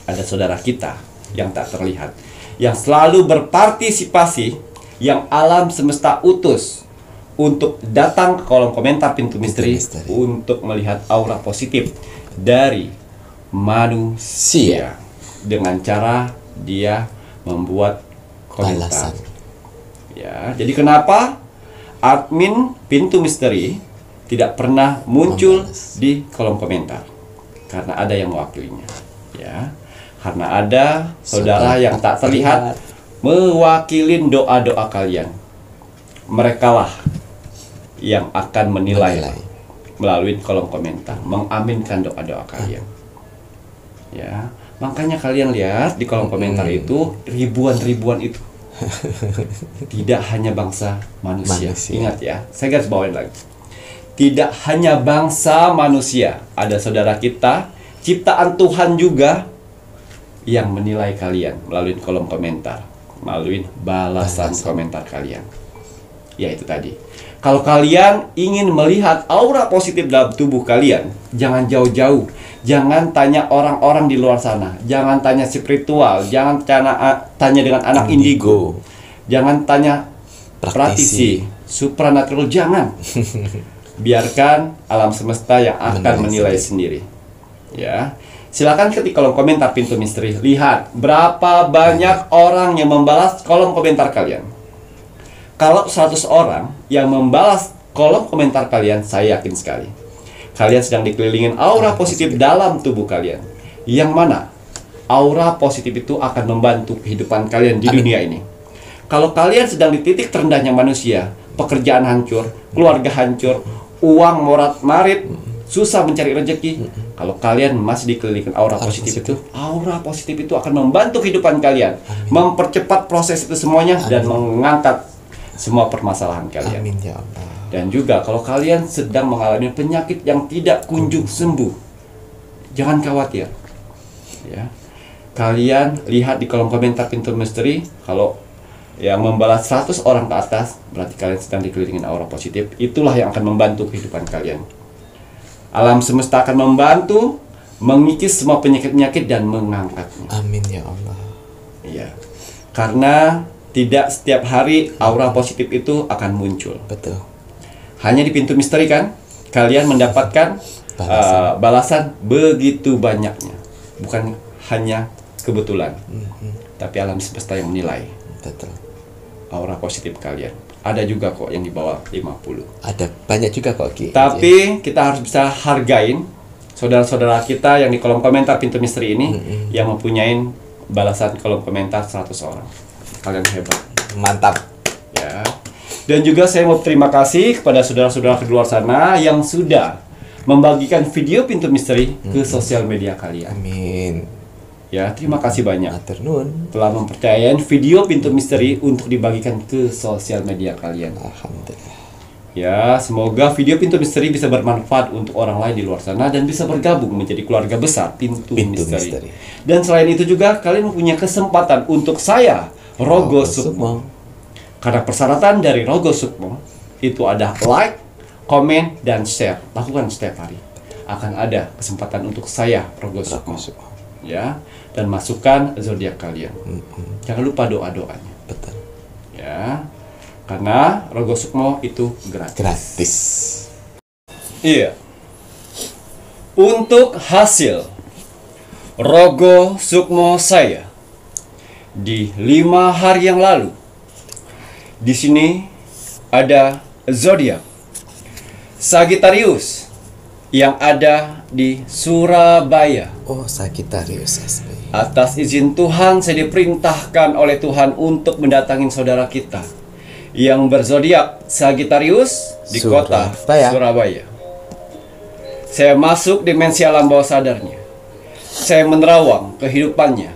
Ada saudara kita yang tak terlihat, yang selalu berpartisipasi, yang alam semesta utus untuk datang ke kolom komentar Pintu Misteri untuk melihat aura positif dari manusia dengan cara dia membuat komentar. Balasan. Ya, jadi kenapa admin Pintu Misteri tidak pernah muncul di kolom komentar? Karena ada yang mewakilinya. Ya, karena ada saudara yang tak terlihat mewakilin doa-doa kalian. Merekalah yang akan menilai melalui kolom komentar, mengaminkan doa-doa kalian. Ya, makanya kalian lihat di kolom komentar itu ribuan itu. Tidak hanya bangsa manusia. Ingat ya, saya garis bawain lagi. Tidak hanya bangsa manusia, ada saudara kita, ciptaan Tuhan juga yang menilai kalian melalui kolom komentar, melalui balasan komentar kalian. Ya itu tadi. Kalau kalian ingin melihat aura positif dalam tubuh kalian, jangan jauh-jauh. Jangan tanya orang-orang di luar sana. Jangan tanya spiritual. Jangan tanya dengan anak indigo. Jangan tanya praktisi, supranatural. Jangan. Biarkan alam semesta yang akan menilai sendiri. Ya. Silakan ketik kolom komentar Pintu Misteri. Lihat berapa banyak orang yang membalas kolom komentar kalian. Kalau 100 orang yang membalas kolom komentar kalian, saya yakin sekali kalian sedang dikelilingin aura positif dalam tubuh kalian. Yang mana aura positif itu akan membantu kehidupan kalian di dunia ini. Kalau kalian sedang di titik terendahnya manusia, pekerjaan hancur, keluarga hancur, uang morat-marit, susah mencari rezeki, kalau kalian masih dikelilingi aura positif itu, aura positif itu akan membantu kehidupan kalian, mempercepat proses itu semuanya, dan mengangkat semua permasalahan kalian. Amin ya Allah. Dan juga kalau kalian sedang mengalami penyakit yang tidak kunjung sembuh, jangan khawatir. Ya. Kalian lihat di kolom komentar Pintu Misteri, kalau yang membalas 100 orang ke atas, berarti kalian sedang dikelilingi aura positif. Itulah yang akan membantu kehidupan kalian. Alam semesta akan membantu mengikis semua penyakit-penyakit dan mengangkatnya. Amin ya Allah. Iya. Karena tidak setiap hari aura positif itu akan muncul. Betul. Hanya di Pintu Misteri kan kalian mendapatkan balasan begitu banyaknya. Bukan hanya kebetulan, tapi alam semesta yang menilai. Betul. Aura positif kalian. Ada juga kok yang di bawah 50. Ada banyak juga kok Ki. Tapi kita harus bisa hargain saudara-saudara kita yang di kolom komentar Pintu Misteri ini yang mempunyai balasan kolom komentar 100 orang. Kalian hebat. Mantap. Ya. Dan juga saya mau terima kasih kepada saudara-saudara di luar sana yang sudah membagikan video Pintu Misteri ke sosial media kalian. Amin. Ya, terima kasih banyak Matur nuwun. telah mempercayain video Pintu Misteri untuk dibagikan ke sosial media kalian. Alhamdulillah. Ya, semoga video Pintu Misteri bisa bermanfaat untuk orang lain di luar sana dan bisa bergabung menjadi keluarga besar Pintu Misteri. Dan selain itu juga kalian mempunyai kesempatan untuk saya, Rogo Sukmo. Karena persyaratan dari Rogo Sukmo itu ada like, komen, dan share. Lakukan setiap hari. Akan ada kesempatan untuk saya, Rogo Sukmo. Ya, dan masukkan zodiak kalian. Jangan lupa doa-doanya. Betul. Ya. Karena Rogo Sukmo itu gratis. Gratis. Iya. Untuk hasil Rogo Sukmo saya di 5 hari yang lalu, di sini ada zodiak Sagittarius yang ada di Surabaya. Oh, Sagittarius SB. Atas izin Tuhan, saya diperintahkan oleh Tuhan untuk mendatangi saudara kita yang berzodiak Sagittarius di kota Surabaya. Saya masuk dimensi alam bawah sadarnya. Saya menerawang kehidupannya.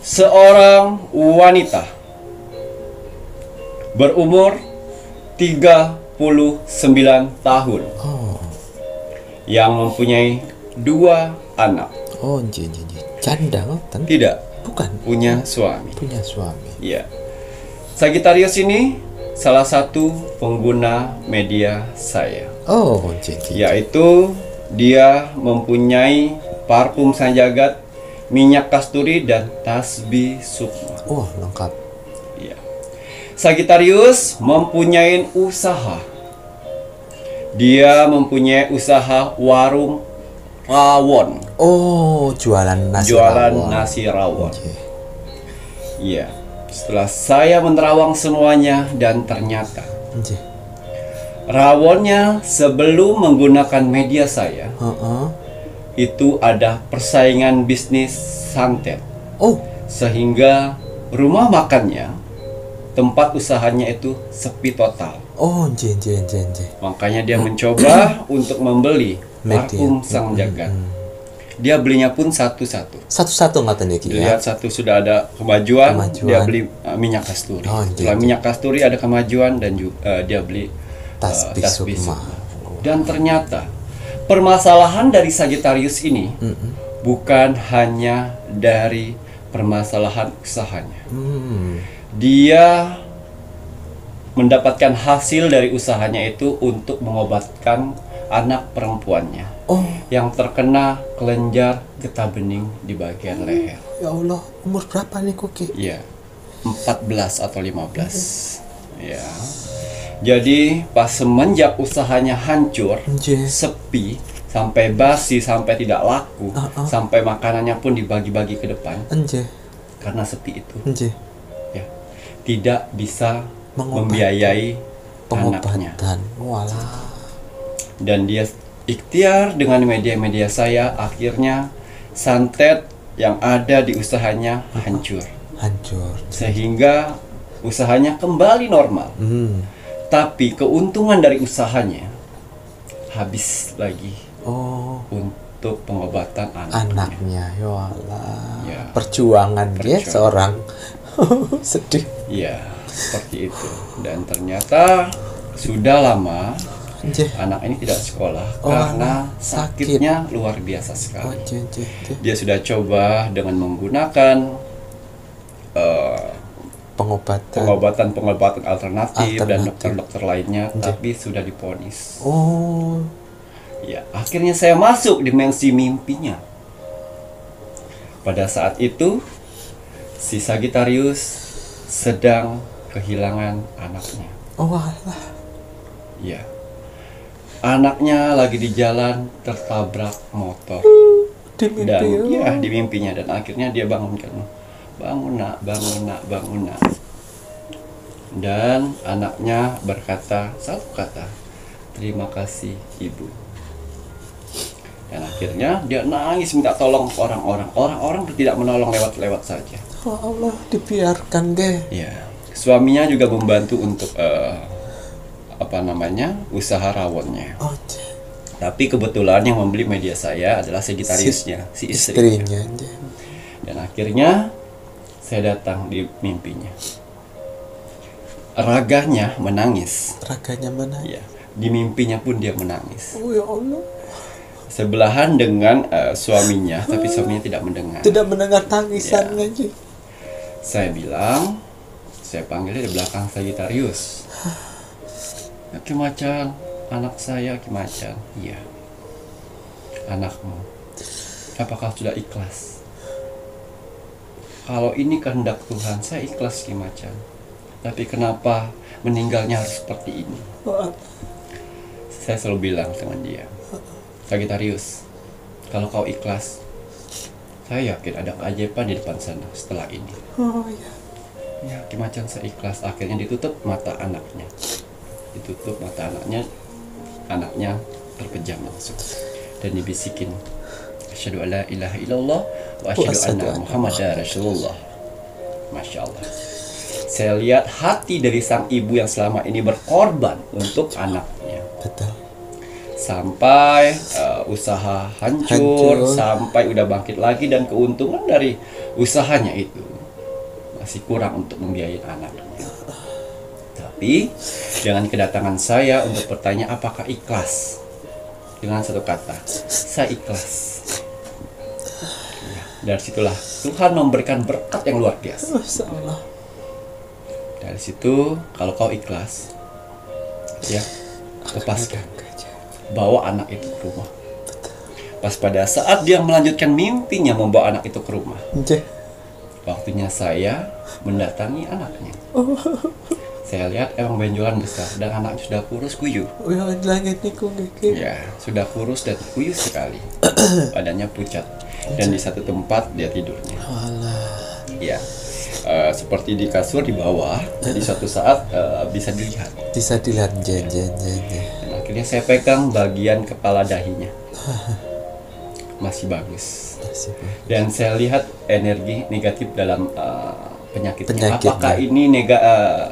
Seorang wanita berumur 39 tahun yang mempunyai 2 anak. Oh, janda ngoten. Tidak Bukan. punya suami. Punya suami. Iya. Sagittarius ini salah satu pengguna media saya. Oh, Yaitu dia mempunyai parfum sang jagat, minyak kasturi, dan tasbih sukma. Oh, lengkap. Iya. Sagittarius mempunyai usaha. Dia mempunyai usaha warung rawon. Oh, jualan nasi rawon. Nasi rawon. Iya. Setelah saya menerawang semuanya dan ternyata rawonnya sebelum menggunakan media saya itu ada persaingan bisnis santet. Oh, Sehingga rumah makannya, tempat usahanya itu sepi total. Oh, nje. Makanya dia mencoba untuk membeli parfum sang jagat. Dia belinya pun satu-satu. Satu-satu ngaten iki ya. Dilihat satu sudah ada kemajuan. Dia beli minyak kasturi. Oh, Setelah minyak kasturi ada kemajuan dan juga dia beli Tasbih tasbih sukma. sukma. Dan ternyata permasalahan dari Sagittarius ini bukan hanya dari permasalahan usahanya. Dia mendapatkan hasil dari usahanya itu untuk mengobatkan anak perempuannya yang terkena kelenjar getah bening di bagian leher. Ya Allah, umur berapa nih Ki? Iya, 14 atau 15. Ya. Jadi pas semenjak usahanya hancur, sepi, sampai basi, sampai tidak laku, sampai makanannya pun dibagi-bagi ke depan. Karena sepi itu. Ya. Tidak bisa membiayai anaknya. Walah. Dan dia ikhtiar dengan media-media saya, akhirnya santet yang ada di usahanya hancur. Sehingga usahanya kembali normal. Tapi keuntungan dari usahanya habis lagi untuk pengobatan anaknya. Ya Allah. Ya. Perjuangan dia seorang. Sedih. Iya, seperti itu. Dan ternyata sudah lama anak ini tidak sekolah karena sakitnya luar biasa sekali. Dia sudah coba dengan menggunakan pengobatan alternatif dan dokter-dokter lainnya, tapi sudah diponis. Ya, akhirnya saya masuk dimensi mimpinya. Pada saat itu si Sagittarius sedang kehilangan anaknya. Ya, anaknya lagi di jalan tertabrak motor. Di mimpinya, dan akhirnya dia bangunkan. Bangun nak. Dan anaknya berkata satu kata, terima kasih ibu. Dan akhirnya dia nangis minta tolong orang-orang tidak menolong, lewat saja. Allah, dibiarkan deh. Ya, suaminya juga membantu untuk usaha rawonnya. Tapi kebetulan yang membeli media saya adalah Sagittariusnya, si istrinya. Dan akhirnya saya datang di mimpinya. Raganya menangis. Ya, di mimpinya pun dia menangis. Ya Allah. Sebelahan dengan suaminya, tapi suaminya tidak mendengar. Tidak mendengar tangisannya. Ya. Saya panggilnya di belakang Sagittarius. Ki Macan, anak saya Ki Macan. Iya. Anakmu. Apakah sudah ikhlas? Kalau ini kehendak Tuhan, saya ikhlas Ki Macan. Tapi kenapa meninggalnya harus seperti ini? Saya selalu bilang sama dia, Sagittarius, kalau kau ikhlas, saya yakin ada keajaiban di depan sana setelah ini. Ya, Ki Macan, saya ikhlas. Akhirnya ditutup mata anaknya. Anaknya terpejam langsung. Dan dibisikin, asyhadu alla ilaha illallah wa asyhadu anna Muhammadar Rasulullah. Masya Allah. Saya lihat hati dari sang ibu yang selama ini berkorban untuk anaknya. Betul. Sampai usaha hancur, sampai udah bangkit lagi, dan keuntungan dari usahanya itu masih kurang untuk membiayai anaknya. Tapi dengan kedatangan saya untuk bertanya apakah ikhlas, dengan satu kata, saya ikhlas. Dari situlah Tuhan memberikan berkat yang luar biasa. Dari situ, kalau kau ikhlas, ya, lepaskan, bawa anak itu ke rumah. Pas pada saat dia melanjutkan mimpinya membawa anak itu ke rumah, waktunya saya mendatangi anaknya. Saya lihat emang benjolan besar dan anaknya sudah kurus kuyu. Ya, sudah kurus dan kuyu sekali. Badannya pucat. Dan di satu tempat dia tidurnya. Ya, seperti di kasur di bawah. Jadi suatu saat bisa dilihat. Dan akhirnya saya pegang bagian kepala dahinya. Masih bagus. Dan saya lihat energi negatif dalam penyakitnya. Penyakitnya. Apakah ini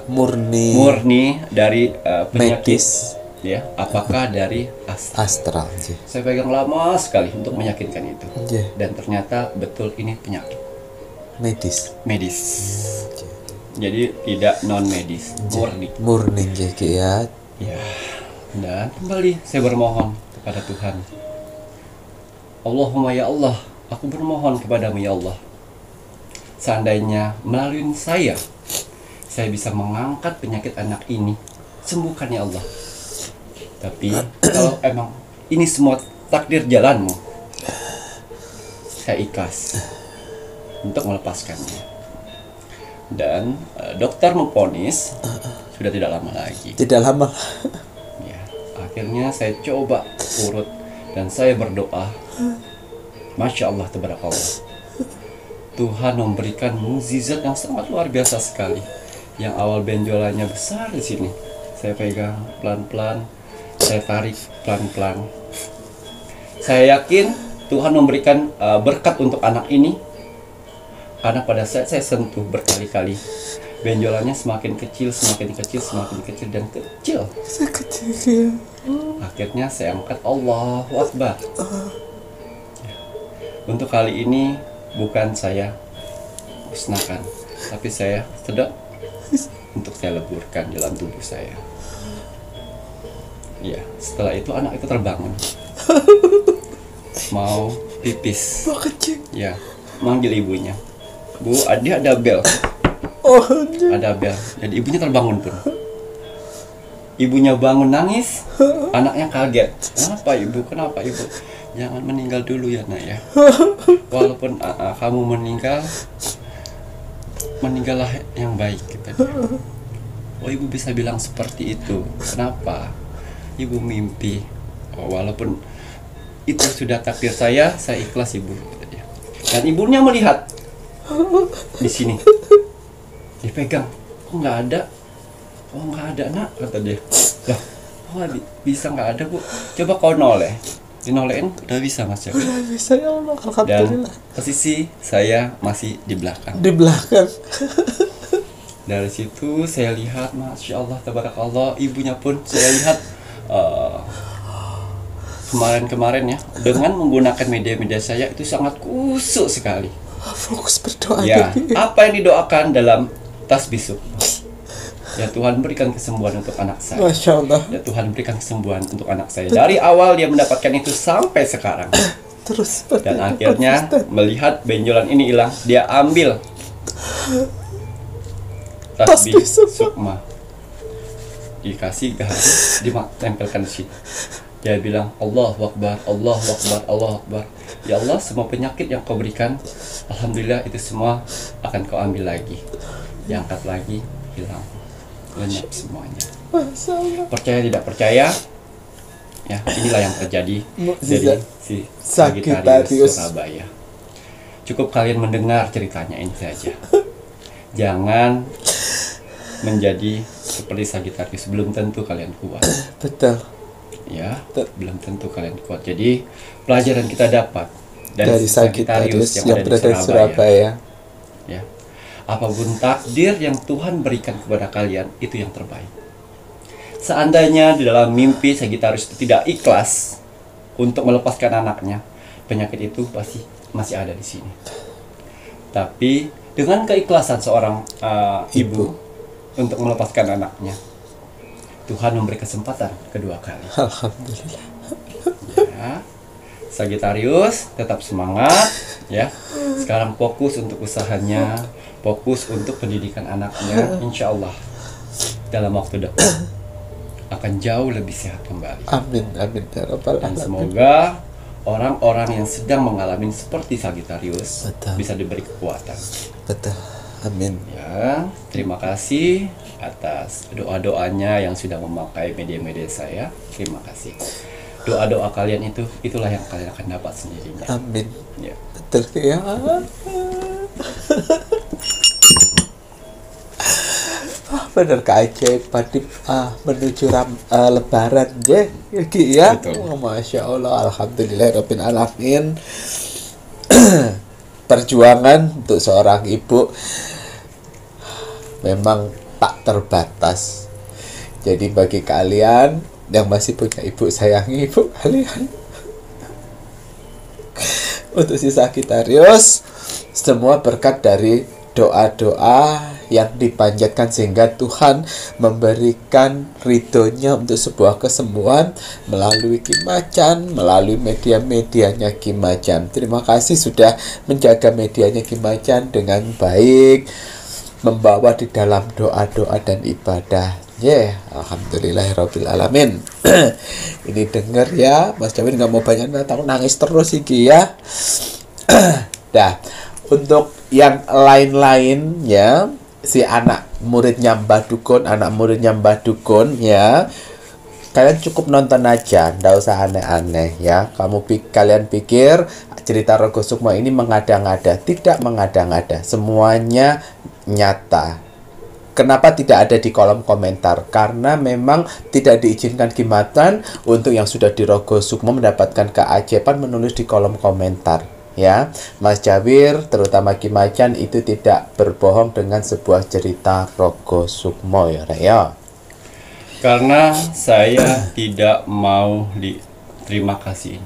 murni dari penyakit medis ya? Apakah dari astral? astral nggih. Saya pegang lama sekali untuk meyakinkan itu. Nggih. Dan ternyata betul ini penyakit Medis. medis. Jadi tidak non medis, murni. Murni nggih Ki ya. Ya. Dan kembali saya bermohon kepada Tuhan. Allahumma ya Allah, aku bermohon kepadamu ya Allah. Seandainya melalui saya bisa mengangkat penyakit anak ini, sembuhkan ya Allah. Tapi kalau emang ini semua takdir jalanmu, saya ikhlas untuk melepaskannya. Dan dokter memvonis sudah tidak lama lagi. Tidak lama. Ya, akhirnya saya coba urut dan saya berdoa. Masya Allah, tabarakallah. Tuhan memberikan mukjizat yang sangat luar biasa sekali. Yang awal benjolannya besar di sini, saya pegang pelan-pelan, saya tarik pelan-pelan. Saya yakin Tuhan memberikan berkat untuk anak ini, karena pada saat saya sentuh berkali-kali, benjolannya semakin kecil dan kecil. Sekecil. Akhirnya saya angkat, Allahu Akbar. Ya. Untuk kali ini bukan saya musnahkan, tapi saya sedang untuk saya leburkan dalam tubuh saya. Ya, setelah itu anak itu terbangun, mau pipis. Ya, manggil ibunya. Bu, ada bel. Ada bel. Jadi ibunya terbangun pun. Ibunya bangun nangis, anaknya kaget. Kenapa ibu? Jangan meninggal dulu ya nak ya. Walaupun kamu meninggallah yang baik kita. Oh, ibu bisa bilang seperti itu. Kenapa? Ibu mimpi. Oh, walaupun itu sudah takdir saya ikhlas ibu. Dan ibunya melihat di sini. Dipegang. Kok nggak ada? Oh, nggak ada nak, kata dia. Lah, bisa nggak ada bu? Coba kau noleh. Dinolein udah bisa mas Jawi. Udah bisa ya Allah, Dan alhamdulillah. posisi saya masih di belakang. Di belakang. Dari situ saya lihat, masya Allah, tabarakallah, ibunya pun saya lihat kemarin-kemarin ya, dengan menggunakan media-media saya itu sangat kusuk sekali. Fokus berdoa. Ya, Gitu. apa yang didoakan dalam tasbih. Ya, Tuhan berikan kesembuhan untuk anak saya. Masya Allah. Ya, Tuhan berikan kesembuhan untuk anak saya. Dari awal dia mendapatkan itu sampai sekarang. Terus. Dan akhirnya melihat benjolan ini hilang, dia ambil tasbih sukma, dikasih garam, ditempelkan di sini. Dia bilang, Allahu Akbar, Allahu Akbar, Allahu Akbar. Ya Allah, semua penyakit yang kau berikan, alhamdulillah itu semua akan kau ambil lagi. Diangkat lagi, hilang. Lenyap semuanya. Percaya tidak percaya, ya inilah yang terjadi dari si Sagittarius Surabaya. Cukup kalian mendengar ceritanya ini saja. Jangan menjadi seperti Sagittarius, belum tentu kalian kuat. Betul. Ya, belum tentu kalian kuat. Jadi pelajaran kita dapat dari Sagittarius yang berada di Surabaya. Ya, apapun takdir yang Tuhan berikan kepada kalian, itu yang terbaik. Seandainya di dalam mimpi Sagittarius itu tidak ikhlas untuk melepaskan anaknya, penyakit itu pasti masih ada di sini. Tapi dengan keikhlasan seorang ibu untuk melepaskan anaknya, Tuhan memberi kesempatan kedua kali. Alhamdulillah. Ya, Sagittarius tetap semangat ya. Sekarang fokus untuk usahanya, fokus untuk pendidikan anaknya. Insya Allah dalam waktu dekat akan jauh lebih sehat kembali. Amin, amin ya Rabbal Dan alamin. semoga orang-orang yang sedang mengalami seperti Sagittarius Betul. bisa diberi kekuatan. Betul. Amin. Ya, terima kasih atas doa-doanya yang sudah memakai media-media saya. Terima kasih. Doa-doa kalian itulah yang kalian akan dapat sendirinya. Amin. Ya. Betul ya. Bener keajaiban menuju lebaran ya Ki ya. Betul. Oh, Masya Allah, alhamdulillahirabbil alamin. Perjuangan untuk seorang ibu memang tak terbatas. Jadi bagi kalian yang masih punya ibu, sayangi ibu kalian. Untuk si Sagitarius, semua berkat dari doa-doa yang dipanjatkan sehingga Tuhan memberikan ridhonya untuk sebuah kesembuhan melalui Ki Macan, melalui media-medianya Ki Macan. Terima kasih sudah menjaga medianya Ki Macan dengan baik, membawa di dalam doa-doa dan ibadah. Alhamdulillahirabbil alamin. Ini denger ya, Mas Jawin nggak mau banyak nangis terus iki ya. Dah, untuk yang lain-lainnya, si anak muridnya Mbah Dukun ya, kalian cukup nonton aja, nggak usah aneh-aneh ya. Kalian pikir cerita Rogo Sukmo ini mengada-ngada? Tidak mengada-ngada, semuanya nyata. Kenapa tidak ada di kolom komentar? Karena memang tidak diizinkan Ki Macan untuk yang sudah di Rogo Sukmo mendapatkan keajaiban menulis di kolom komentar. Ya, Mas Jawir, terutama Ki Macan itu tidak berbohong dengan sebuah cerita Rogo Sukmo ya, Raya. Karena saya tidak mau diterima kasih.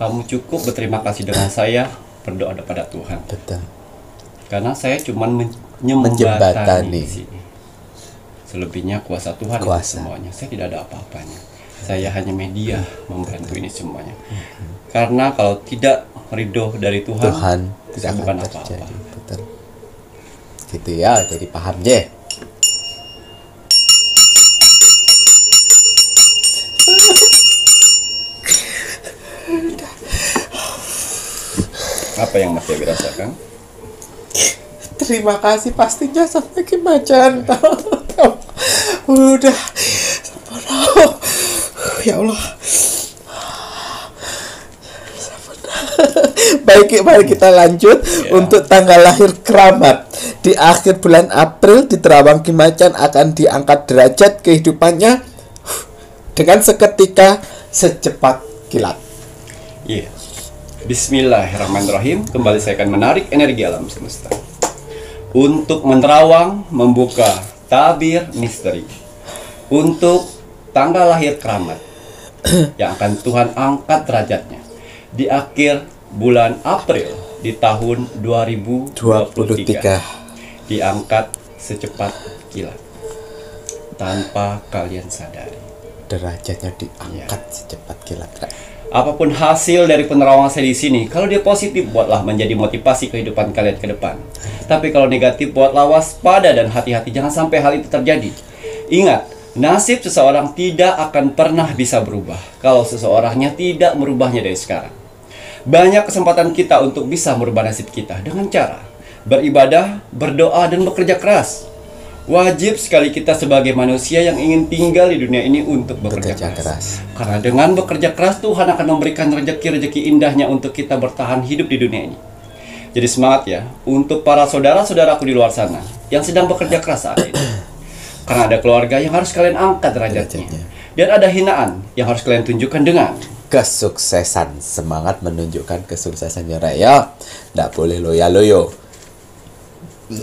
Kamu cukup berterima kasih dengan saya berdoa kepada Tuhan. Betul. Karena saya cuma menjembatani di sini. Selebihnya kuasa Tuhan semuanya. Saya tidak ada apa-apanya. Saya hanya media membantu ini semuanya. Karena kalau tidak ridho dari Tuhan tidak bukan akan apa-apa. terjadi. Betul. Gitu ya, jadi paham je. Apa yang Mas Dewi rasakan? Terima kasih pastinya sampai Ki Macan. Udah sempurna. Ya Allah. Baik, mari kita lanjut untuk tanggal lahir keramat. Di akhir bulan April di Terawang Ki Macan akan diangkat derajat kehidupannya dengan seketika secepat kilat. Iya. Bismillahirrahmanirrahim. Kembali saya akan menarik energi alam semesta untuk menerawang, membuka tabir misteri untuk tanggal lahir keramat yang akan Tuhan angkat derajatnya di akhir bulan April di tahun 2023. Diangkat secepat kilat tanpa kalian sadari. Derajatnya diangkat secepat kilat. Apapun hasil dari penerawangan saya di sini, kalau dia positif, buatlah menjadi motivasi kehidupan kalian ke depan. Tapi kalau negatif, buatlah waspada dan hati-hati, jangan sampai hal itu terjadi. Ingat, nasib seseorang tidak akan pernah bisa berubah kalau seseorangnya tidak merubahnya dari sekarang. Banyak kesempatan kita untuk bisa merubah nasib kita dengan cara beribadah, berdoa, dan bekerja keras. Wajib sekali kita sebagai manusia yang ingin tinggal di dunia ini untuk bekerja keras. Karena dengan bekerja keras Tuhan akan memberikan rezeki-rezeki indahnya untuk kita bertahan hidup di dunia ini. Jadi semangat ya untuk para saudara-saudaraku di luar sana yang sedang bekerja keras saat ini. Karena ada keluarga yang harus kalian angkat derajatnya. Dan ada hinaan yang harus kalian tunjukkan dengan kesuksesan. Semangat menunjukkan kesuksesan ya Raya. Nggak boleh loyo.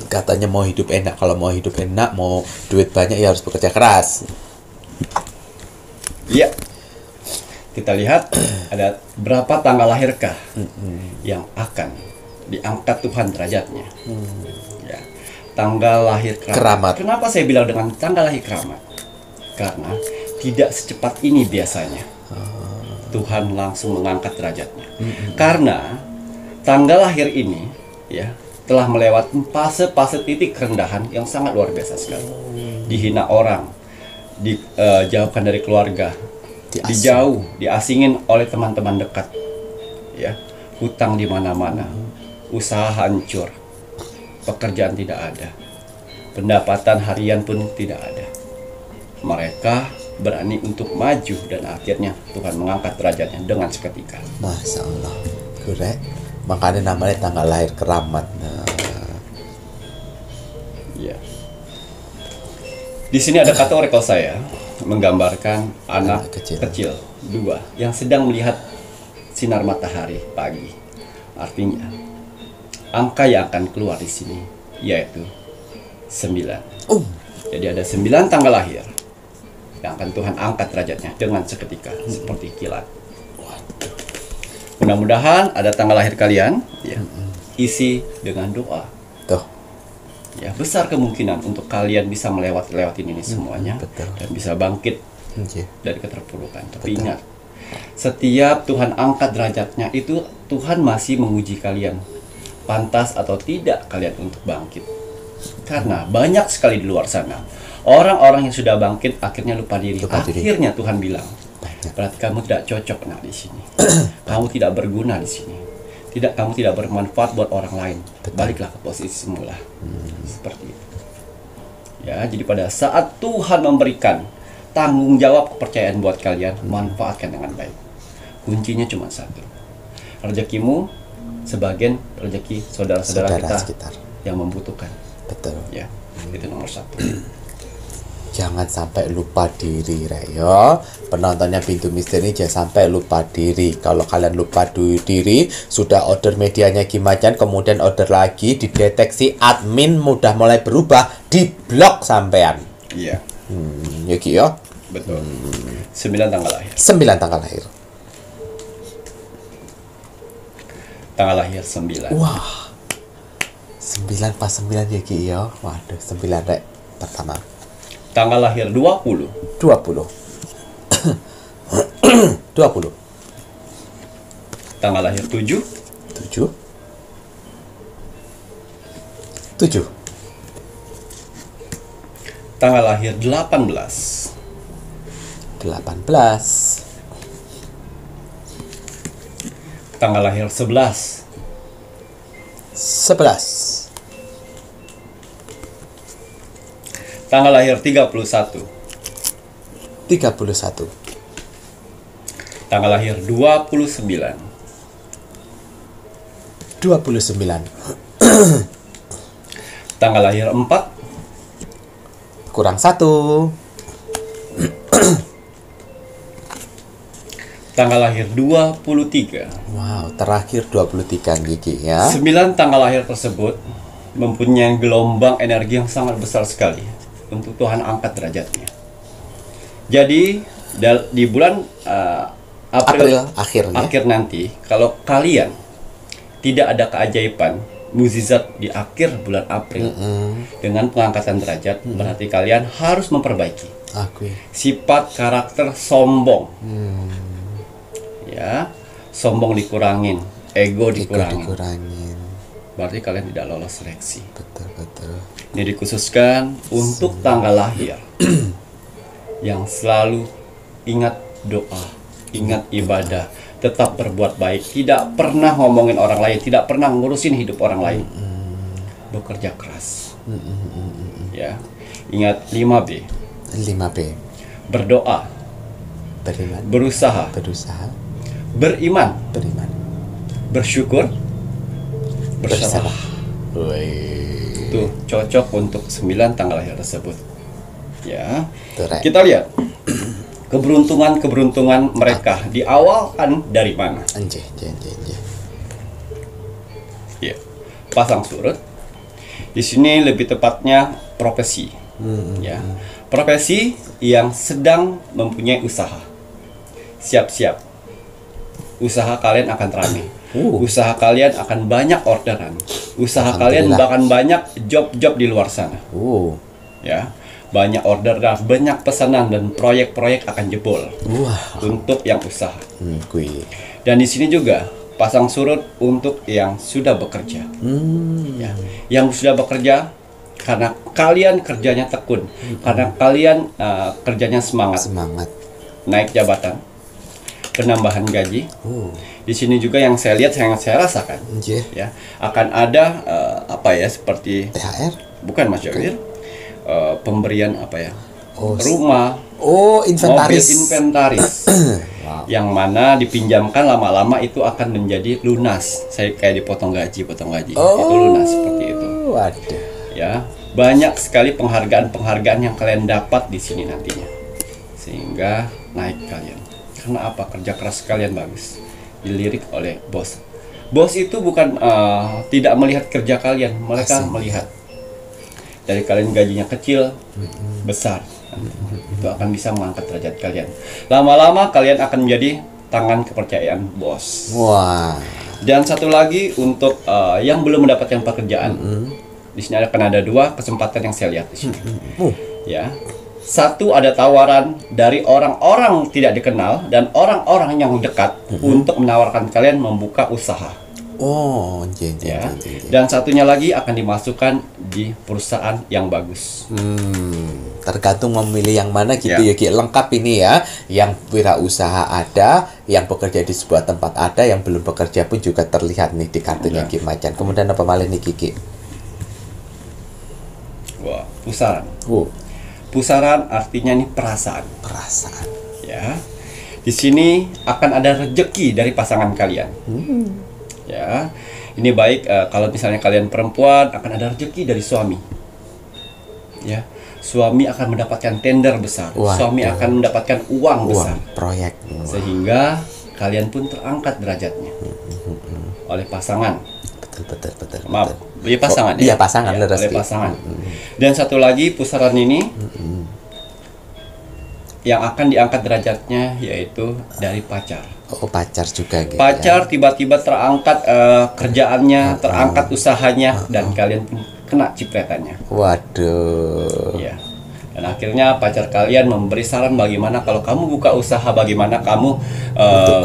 Katanya mau hidup enak. Kalau mau hidup enak, mau duit banyak ya harus bekerja keras. Iya. Kita lihat ada berapa tanggal lahirkah yang akan diangkat Tuhan derajatnya. Ya. Tanggal lahir keramat. Kenapa saya bilang dengan tanggal lahir keramat? Karena tidak secepat ini biasanya Tuhan langsung mengangkat derajatnya. Karena tanggal lahir ini ya telah melewati fase-fase titik kerendahan yang sangat luar biasa sekali. Dihina orang, dijauhkan dari keluarga, diasingin oleh teman-teman dekat, ya, hutang di mana-mana, usaha hancur, pekerjaan tidak ada, pendapatan harian pun tidak ada. Mereka berani untuk maju dan akhirnya Tuhan mengangkat derajatnya dengan seketika. Masya Allah, correct. Makanya namanya tanggal lahir keramat. Ya. Di sini ada kata orakel saya menggambarkan anak kecil dua yang sedang melihat sinar matahari pagi. Artinya angka yang akan keluar di sini yaitu 9. Oh, Jadi ada 9 tanggal lahir yang akan Tuhan angkat derajatnya dengan seketika seperti kilat. Mudah-mudahan ada tanggal lahir kalian ya, isi dengan doa. tuh. Ya, besar kemungkinan untuk kalian bisa lewatin ini semuanya betul. dan bisa bangkit Nggih. dari keterpurukan. Tapi ingat, setiap Tuhan angkat derajatnya itu Tuhan masih menguji kalian, pantas atau tidak kalian untuk bangkit. Karena banyak sekali di luar sana orang-orang yang sudah bangkit akhirnya lupa diri. Akhirnya Tuhan bilang, berarti kamu tidak cocok nak di sini. Kamu tidak berguna di sini. Kamu tidak bermanfaat buat orang lain. Baliklah ke posisi semula. Seperti itu. Ya, jadi pada saat Tuhan memberikan tanggung jawab kepercayaan buat kalian, manfaatkan dengan baik. Kuncinya cuma satu. Rezekimu sebagian rezeki saudara-saudara kita sekitar yang membutuhkan. betul. Ya, itu nomor 1. Jangan sampai lupa diri, Reyo. Penontonnya Pintu Misteri jangan sampai lupa diri. Kalau kalian lupa diri, sudah order medianya Kimacan, kemudian order lagi, dideteksi admin mudah mulai berubah, diblok sampean. Iya, Ya Ki ya. betul. 9 tanggal lahir. 9 tanggal lahir. Tanggal lahir 9. Wah. 9 pas 9 ya Ki ya. Waduh, 9 rek pertama. Tanggal lahir 20. 20. 20. Tanggal lahir 7. 7. 7. Tanggal lahir 18. 18. Tanggal lahir 11. 11. Tanggal lahir 31. 31. Tanggal lahir 29. 29. Tanggal lahir 4. Kurang 1. Tanggal lahir 23. Wow, terakhir 23 Gigi ya. 9 tanggal lahir tersebut mempunyai gelombang energi yang sangat besar sekali untuk Tuhan angkat derajatnya. Jadi di bulan April akhirnya. akhir nanti, kalau kalian tidak ada keajaiban mukjizat di akhir bulan April dengan pengangkatan derajat, berarti kalian harus memperbaiki Aku. sifat karakter sombong. Ya, sombong dikurangin, ego dikurangin. Dikurangin. Berarti kalian tidak lolos seleksi. Betul. Ini dikhususkan untuk tanggal lahir yang selalu ingat doa, ingat ibadah, tetap berbuat baik, tidak pernah ngomongin orang lain, tidak pernah ngurusin hidup orang lain, bekerja keras. Ya, ingat 5B. 5B. Berdoa, Beriman. berusaha, Berusaha. beriman, Beriman. bersyukur, bersabar. Wih. Itu cocok untuk 9 tanggal lahir tersebut. Ya, Tuh, Rek. kita lihat keberuntungan mereka diawalkan dari mana? Anjay. Ya, pasang surut. Di sini lebih tepatnya profesi. Ya, profesi yang sedang mempunyai usaha. Siap-siap. Usaha kalian akan ramai. Usaha kalian akan banyak orderan. Usaha kalian bahkan banyak job-job di luar sana. Ya, banyak order dan banyak pesanan dan proyek-proyek akan jebol. Wah. Untuk yang usaha. Kui. Dan di sini juga pasang surut untuk yang sudah bekerja. Ya, yang sudah bekerja karena kalian kerjanya tekun, karena kalian kerjanya semangat, naik jabatan, penambahan gaji. Di sini juga yang saya lihat, yang saya rasakan, ya, akan ada seperti THR? Bukan Mas Jawir, pemberian rumah, inventaris. mobil inventaris. Wow. Yang mana dipinjamkan lama-lama itu akan menjadi lunas. Saya kayak dipotong gaji. Itu lunas seperti itu. Waduh. Ya, banyak sekali penghargaan yang kalian dapat di sini nantinya. Sehingga naik kalian. Karena apa? Kerja keras kalian bagus. Dilirik oleh bos. Bos itu bukan tidak melihat kerja kalian, mereka melihat dari kalian gajinya kecil, besar. Itu akan bisa mengangkat derajat kalian. Lama-lama kalian akan menjadi tangan kepercayaan bos. Wah. Dan satu lagi untuk yang belum mendapatkan pekerjaan. Di sini akan ada 2 kesempatan yang saya lihat di sini. Ya. Satu, ada tawaran dari orang-orang tidak dikenal dan orang-orang yang dekat untuk menawarkan kalian membuka usaha. Oh, Ya. Dan satunya lagi akan dimasukkan di perusahaan yang bagus. Tergantung memilih yang mana gitu Ya. ya, Ki. Lengkap ini ya. Yang wirausaha ada, yang bekerja di sebuah tempat ada, yang belum bekerja pun juga terlihat nih di kartunya Ya. Ki Macan. Kemudian apa malih nih Kiki? Wah, pusaran. Oh, Pusaran artinya ini perasaan. perasaan. Ya. Di sini akan ada rejeki dari pasangan kalian. Ya. Ini baik kalau misalnya kalian perempuan, akan ada rejeki dari suami. Ya. Suami akan mendapatkan tender besar. Waduh. Suami akan mendapatkan uang besar. Proyek. Sehingga kalian pun terangkat derajatnya oleh pasangan. Betul. Maaf, oleh pasangan Iya, pasangan, ya, leres, oleh Ki. pasangan. Dan satu lagi pusaran ini yang akan diangkat derajatnya yaitu dari pacar. Oh, pacar juga gitu. Pacar tiba-tiba terangkat kerjaannya, terangkat usahanya, dan kalian pun kena cipretannya. Waduh. Ya. Dan akhirnya pacar kalian memberi saran bagaimana kalau kamu buka usaha, bagaimana kamu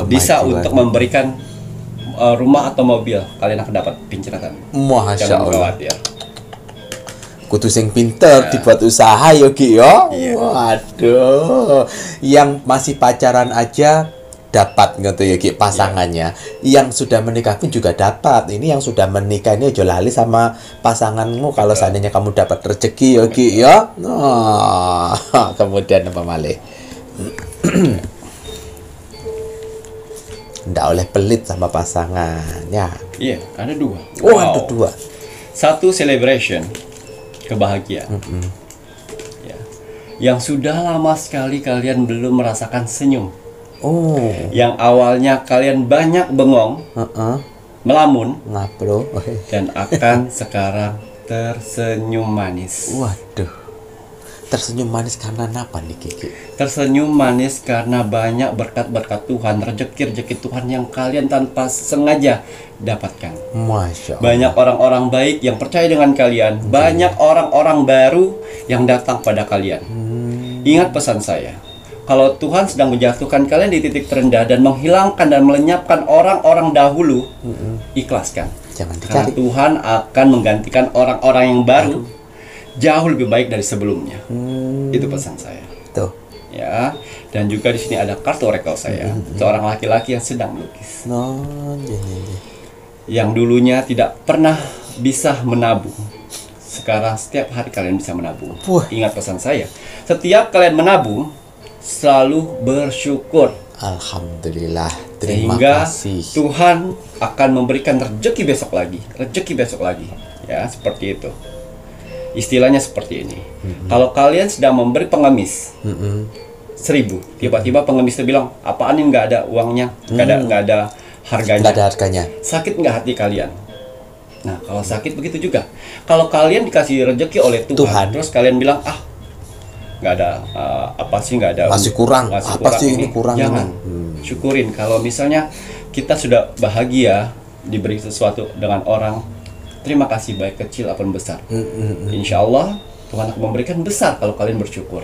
bisa kemajuan. untuk memberikan rumah atau mobil, kalian akan dapat pinciratan. Masya Jangan Allah. khawatir. Kudu sing pinter dibuat usaha yo Ki yo. Iya. Waduh. Yang masih pacaran aja dapat gitu ya Ki pasangannya. Yang sudah menikah pun juga dapat. Ini yang sudah menikah ini aja lali sama pasanganmu kalau seandainya kamu dapat rezeki yo Ki yo. Nah, kemudian apa malih? Nggak oleh pelit sama pasangan ya. Iya, ada 2. Oh, ada 2. Satu, celebration, kebahagiaan. Ya. Yang sudah lama sekali kalian belum merasakan senyum. Oh, Yang awalnya kalian banyak bengong, melamun, ngaplo. dan akan sekarang tersenyum manis. Waduh. Tersenyum manis karena apa nih Kiki? Tersenyum manis karena banyak berkat-berkat Tuhan, rezeki-rezeki Tuhan yang kalian tanpa sengaja dapatkan. Masya Allah. Banyak orang-orang baik yang percaya dengan kalian. Banyak orang-orang baru yang datang pada kalian. Ingat pesan saya. Kalau Tuhan sedang menjatuhkan kalian di titik terendah dan menghilangkan dan melenyapkan orang-orang dahulu, ikhlaskan. Jangan Karena dicari. Tuhan akan menggantikan orang-orang yang baru jauh lebih baik dari sebelumnya. Itu pesan saya. Tuh. Ya, dan juga di sini ada kartu oracle saya. Seorang laki-laki yang sedang melukis. No, jadi. Yang dulunya tidak pernah bisa menabung. Sekarang setiap hari kalian bisa menabung. Wah. Ingat pesan saya. Setiap kalian menabung, selalu bersyukur. Alhamdulillah. Terima Sehingga kasih. Tuhan akan memberikan rezeki besok lagi. Rezeki besok lagi. Ya, seperti itu. Istilahnya seperti ini. Kalau kalian sedang memberi pengemis 1.000, tiba-tiba pengemisnya bilang, apaan ini nggak ada uangnya, nggak ada harganya. Nggak ada harganya. Sakit nggak hati kalian? Nah, kalau sakit begitu juga. Kalau kalian dikasih rezeki oleh Tuhan, terus kalian bilang, nggak ada apa sih, nggak ada, Masih kurang. masih Apa sih ini kurang Jangan. Syukurin. Kalau misalnya kita sudah bahagia diberi sesuatu dengan orang, terima kasih baik kecil ataupun besar. Insya Allah Tuhan akan memberikan besar kalau kalian bersyukur.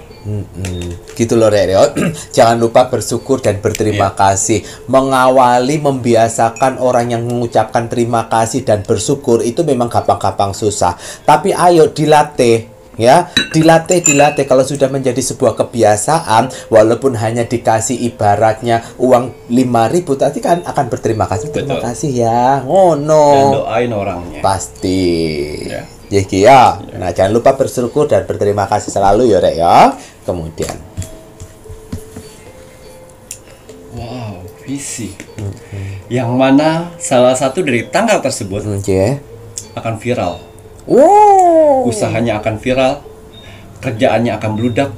Gitu loh Reo. Jangan lupa bersyukur dan berterima kasih. Mengawali, membiasakan orang yang mengucapkan terima kasih dan bersyukur itu memang gampang-gampang susah. Tapi ayo dilatih. Ya, dilatih kalau sudah menjadi sebuah kebiasaan, walaupun hanya dikasih ibaratnya uang 5.000 tadi kan akan berterima kasih. Terima Betul. kasih ya. Dan Ngono. doain orangnya. Pasti. Ya. Jadi ya. Nah, jangan lupa bersyukur dan berterima kasih selalu ya, Rek ya. Kemudian Wow, visi. Yang mana salah satu dari tanggal tersebut oke. akan viral. Wow. Usahanya akan viral, kerjaannya akan meludak,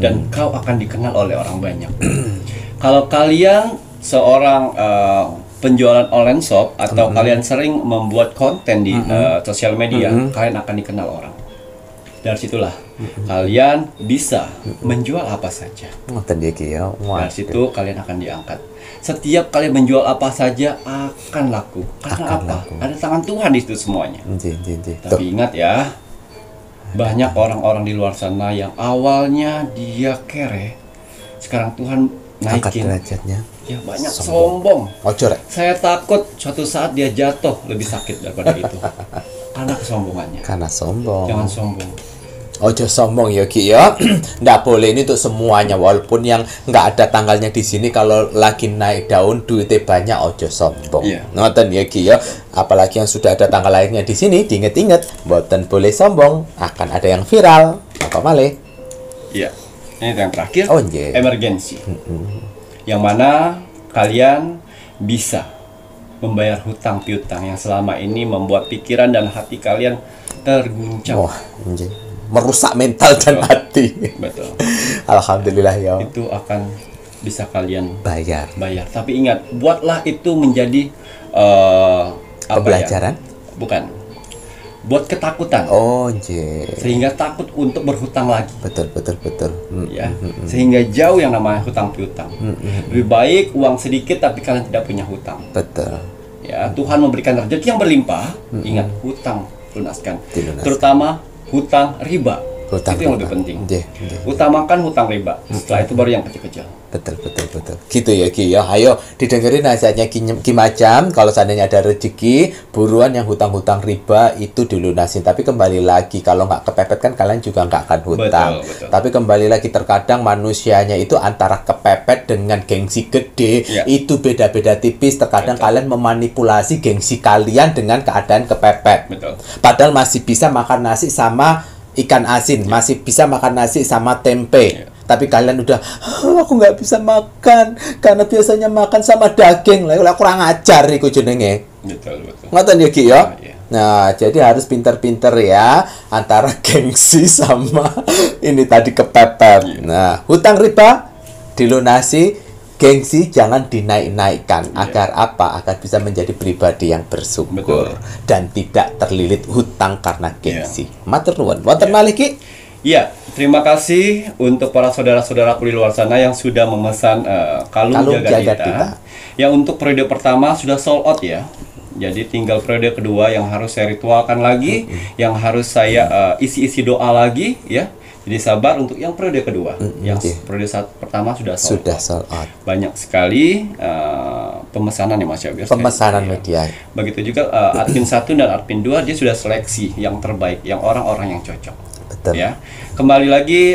dan kau akan dikenal oleh orang banyak. Kalau kalian seorang penjualan online shop atau kalian sering membuat konten di sosial media, kalian akan dikenal orang. Dari situlah kalian bisa menjual apa saja. Ngoten dia ki ya. Wah. Dari situ kalian akan diangkat. Setiap kalian menjual apa saja akan laku. Karena Akan apa? laku. Ada tangan Tuhan di situ semuanya. Tuh. Tapi ingat ya, banyak orang-orang di luar sana yang awalnya dia kere, sekarang Tuhan Angkat naikin. derajatnya. Ya banyak sombong. Ojo rek. Saya takut suatu saat dia jatuh lebih sakit daripada itu. Karena kesombongannya. Karena sombong. Jangan sombong. Ojo sombong ya Ki ya. Nggak boleh ini untuk semuanya, walaupun yang nggak ada tanggalnya di sini, kalau lagi naik daun duitnya banyak, ojo sombong. Iya. Ngoten ya Ki ya. Apalagi yang sudah ada tanggal lahirnya di sini, diinget-inget, mboten boleh sombong, akan ada yang viral. Apa malih? Iya. Ini yang terakhir. Oh, iya. Emergensi. Yang mana kalian bisa membayar hutang piutang yang selama ini membuat pikiran dan hati kalian terguncang. Wah, anjing. Merusak mental dan hati. Betul. Alhamdulillah ya. Itu akan bisa kalian Bayar. bayar. Tapi ingat, buatlah itu menjadi apa Pembelajaran? ya? Bukan. Buat ketakutan. Oh, anjing. Sehingga takut untuk berhutang lagi. Betul. Ya. Sehingga jauh yang namanya hutang piutang. Lebih baik uang sedikit tapi kalian tidak punya hutang. Betul. Ya, Tuhan memberikan rezeki yang berlimpah. Ingat, hutang lunaskan. Dilunaskan. Terutama hutang riba. Hutang itu yang riba. lebih penting. Nggih. Utamakan hutang riba. Setelah itu baru yang kecil-kecil. Betul. Gitu ya Ki ya. Ayo didengerin nasihatnya Ki Majam. Kalau seandainya ada rezeki, buruan yang hutang-hutang riba itu dilunasin. Tapi kembali lagi, kalau nggak kepepet kan kalian juga nggak akan hutang. Betul. Tapi kembali lagi, terkadang manusianya itu antara kepepet dengan gengsi gede. Ya. Itu beda-beda tipis. Terkadang Betul. kalian memanipulasi gengsi kalian dengan keadaan kepepet. Betul. Padahal masih bisa makan nasi sama ikan asin, masih bisa makan nasi sama tempe. Tapi kalian udah, aku nggak bisa makan karena biasanya makan sama daging. Lah kurang ajar iku jenenge. Betul. Ngoten ya Ki ya. Iya. Nah, jadi harus pinter-pinter ya antara gengsi sama ini tadi kepepet. Nah, hutang riba dilunasi, gengsi jangan dinaik-naikkan. Agar apa? Agar bisa menjadi pribadi yang bersyukur. Betul. Dan tidak terlilit hutang karena gengsi. Matur nuwun. Wonten malih Ki? Iya, terima kasih untuk para saudara-saudaraku di luar sana yang sudah memesan kalung jaga dita. Yang untuk periode pertama sudah sold out ya. Jadi tinggal periode kedua yang harus saya ritualkan lagi, yang harus saya isi-isi doa lagi ya. Jadi sabar untuk yang periode kedua. Yang periode pertama sudah sold out. Banyak sekali pemesanan ya Mas Yabir. Pemesanan Ya. media. Begitu juga admin 1 dan admin 2 dia sudah seleksi yang terbaik, yang orang-orang yang cocok. Betul. Ya, kembali lagi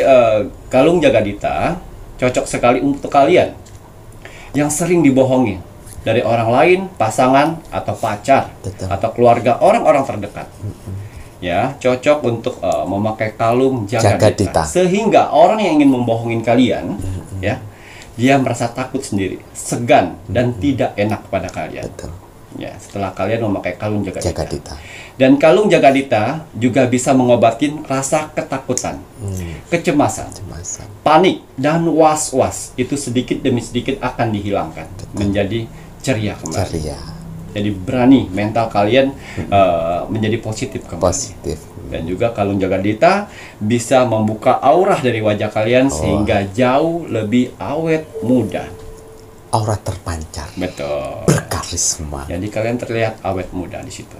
kalung jaga dita cocok sekali untuk kalian yang sering dibohongi dari orang lain, pasangan atau pacar. Betul. Atau keluarga, orang-orang terdekat. Ya, cocok untuk memakai kalung jaga dita. Sehingga orang yang ingin membohongin kalian, ya, dia merasa takut sendiri, segan dan tidak enak pada kalian. Betul. Ya, setelah kalian memakai kalung jaga dita. Dita. Dan kalung jaga dita juga bisa mengobatin rasa ketakutan, kecemasan, panik, dan was-was. Itu sedikit demi sedikit akan dihilangkan, menjadi ceria kembali. Jadi berani mental kalian menjadi positif kembali. Dan juga kalung jaga dita bisa membuka aura dari wajah kalian sehingga jauh lebih awet muda. Aura terpancar. Betul. Berkarisma. Jadi kalian terlihat awet muda di situ.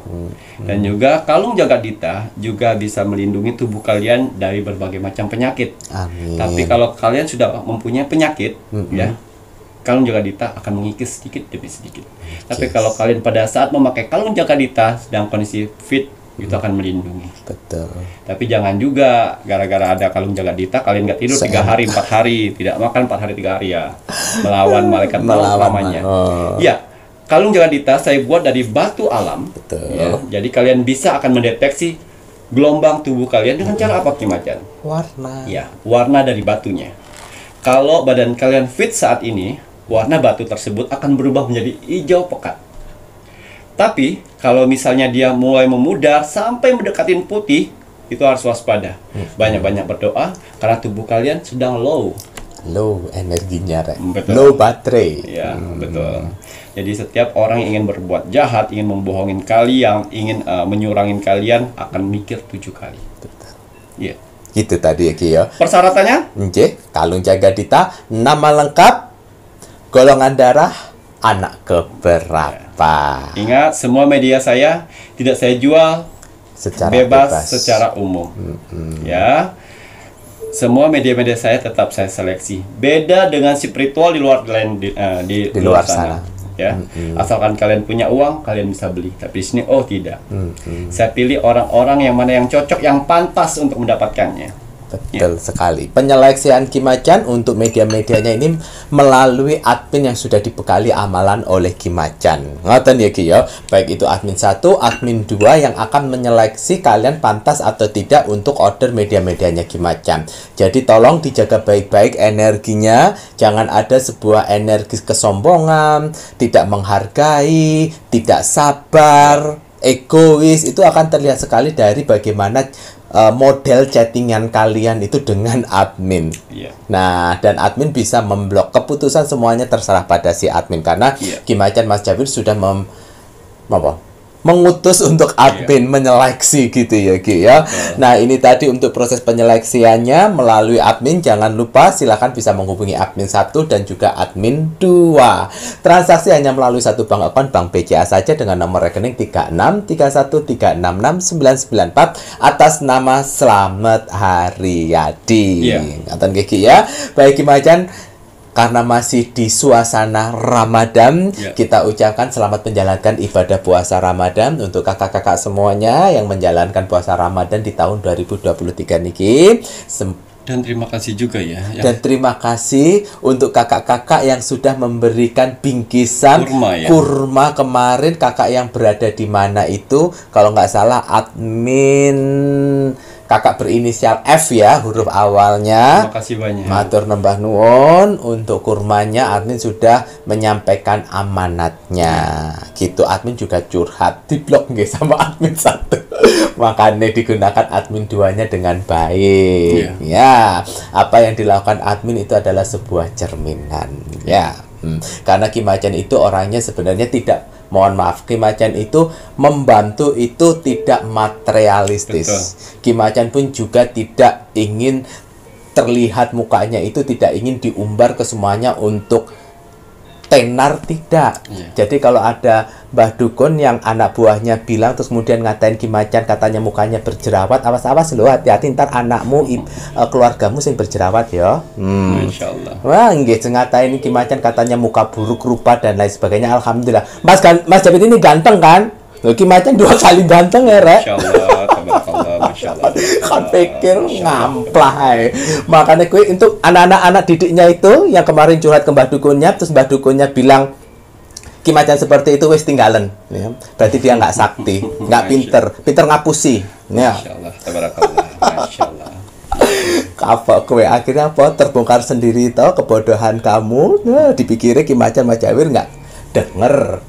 Dan juga kalung jaga dita juga bisa melindungi tubuh kalian dari berbagai macam penyakit. Amin. Tapi kalau kalian sudah mempunyai penyakit, ya, kalung jaga dita akan mengikis sedikit demi sedikit. Tapi kalau kalian pada saat memakai kalung jaga dita sedang kondisi fit, itu akan melindungi. Betul. Tapi jangan juga gara-gara ada kalung jaga dita kalian nggak tidur 3 hari 4 hari, tidak makan 4 hari 3 hari ya, melawan malaikat maut namanya. Ya, kalung jaga dita saya buat dari batu alam. Betul. Ya, jadi kalian bisa akan mendeteksi gelombang tubuh kalian dengan cara apa Ki Macan? Warna. Ya, warna dari batunya. Kalau badan kalian fit saat ini, warna batu tersebut akan berubah menjadi hijau pekat. Tapi kalau misalnya dia mulai memudar sampai mendekatin putih, itu harus waspada. Banyak-banyak berdoa karena tubuh kalian sedang low. Low energinya, Betul. Low baterai. Ya, betul. Jadi setiap orang yang ingin berbuat jahat, ingin membohongin kalian, ingin menyurangin kalian, akan mikir 7 kali. Betul. Iya. Gitu tadi ya Ki ya. Persyaratannya? Nggih, Kalung Jagadita, nama lengkap, golongan darah, anak keberapa. Ingat, semua media saya tidak saya jual Secara bebas secara umum. Ya. Semua media-media saya tetap saya seleksi. Beda dengan spiritual di luar di luar sana. Ya. Asalkan kalian punya uang, kalian bisa beli. Tapi di sini tidak. Saya pilih orang-orang yang mana yang cocok, yang pantas untuk mendapatkannya. Betul sekali. Penyeleksian Ki Macan untuk media-medianya ini melalui admin yang sudah dibekali amalan oleh Ki Macan. Ngoten ya Ki ya. Baik itu admin 1, admin 2 yang akan menyeleksi kalian pantas atau tidak untuk order media-medianya Ki Macan. Jadi tolong dijaga baik-baik energinya. Jangan ada sebuah energi kesombongan, tidak menghargai, tidak sabar, egois. Itu akan terlihat sekali dari bagaimana model chattingan kalian itu dengan admin. Nah, dan admin bisa memblok. Keputusan semuanya terserah pada si admin karena Ki Macan Mas Jawir sudah mengutus untuk admin menyeleksi gitu ya Ki ya. Nah, ini tadi untuk proses penyeleksiannya melalui admin. Jangan lupa silakan bisa menghubungi admin 1 dan juga admin 2. Transaksi hanya melalui satu bank akun Bank BCA saja dengan nomor rekening 3631369994 atas nama Slamet Haryadi. Ngaten Ki ya. Baik Ki Macan, karena masih di suasana Ramadan, kita ucapkan selamat menjalankan ibadah puasa Ramadan untuk kakak-kakak semuanya yang menjalankan puasa Ramadan di tahun 2023 niki. Dan terima kasih juga ya. Dan terima kasih untuk kakak-kakak yang sudah memberikan bingkisan kurma kemarin. Kakak yang berada di mana itu? Kalau nggak salah admin kakak berinisial F ya, huruf awalnya. Terima kasih banyak. Matur nembah nuwun untuk kurmanya. Admin sudah menyampaikan amanatnya. Gitu, admin juga curhat di blog nggih sama admin 1. Makanya digunakan admin 2-nya dengan baik. Ya, apa yang dilakukan admin itu adalah sebuah cerminan. Ya, karena Ki Macan itu orangnya sebenarnya tidak, mohon maaf, Ki Macan itu membantu itu tidak materialistis. Ki Macan pun juga tidak ingin terlihat mukanya itu, tidak ingin diumbar ke semuanya untuk tenar, tidak. Jadi kalau ada Mbah Dukun yang anak buahnya bilang terus kemudian ngatain Ki Macan katanya mukanya berjerawat, awas-awas lo, hati-hati ntar anakmu keluargamu sing berjerawat ya. Insyaallah. Wah, nggih ngatain Ki Macan katanya muka buruk rupa dan lain sebagainya. Alhamdulillah. Mas David ini ganteng kan? Ki Macan 2 kali ganteng ya, Rek. Insyaallah, tabarakallah, masyaallah. Kan pikir ngamplah ae. Makanya kuwi untuk anak-anak didiknya itu yang kemarin curhat ke Mbah Dukunnya, terus Mbah Dukunnya bilang Ki Macan seperti itu wis tinggalan ya. Berarti dia nggak sakti, nggak pinter ngapusi ya. Masyaallah, tabarakallah, masyaallah. Kapok kowe akhirnya apa terbongkar sendiri toh kebodohan kamu. Nah, dipikirnya Ki Macan Mas Jawir nggak denger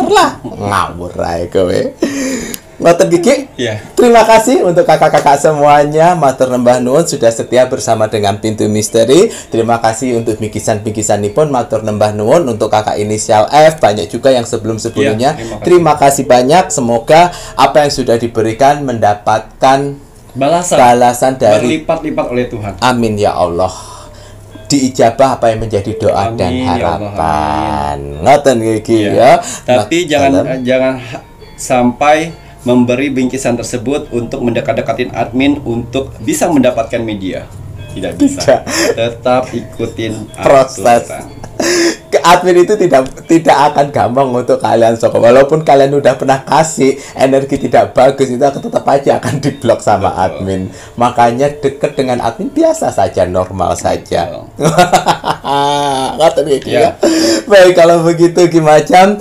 lah, ngawur ae kowe. Ngoten Kiki. Terima kasih untuk kakak-kakak semuanya. Matur nembah nuwun sudah setia bersama dengan Pintu Misteri. Terima kasih untuk bingkisan-bingkisan nipun. Matur nembah nuwun untuk kakak inisial F. Banyak juga yang sebelum-sebelumnya. Terima kasih banyak. Semoga apa yang sudah diberikan mendapatkan balasan dari berlipat-lipat oleh Tuhan. Amin ya Allah. Diijabah apa yang menjadi doa dan harapan. Ngoten Kiki ya. Tapi jangan sampai memberi bingkisan tersebut untuk mendekat-dekatin admin untuk bisa mendapatkan media. Tidak bisa. Tetap ikutin proses. Admin itu tidak akan gampang untuk kalian sok. Walaupun kalian udah pernah kasih energi tidak bagus, itu tetap aja akan diblok sama admin. Makanya deket dengan admin biasa saja, normal saja. Baik, kalau begitu Ki Macan,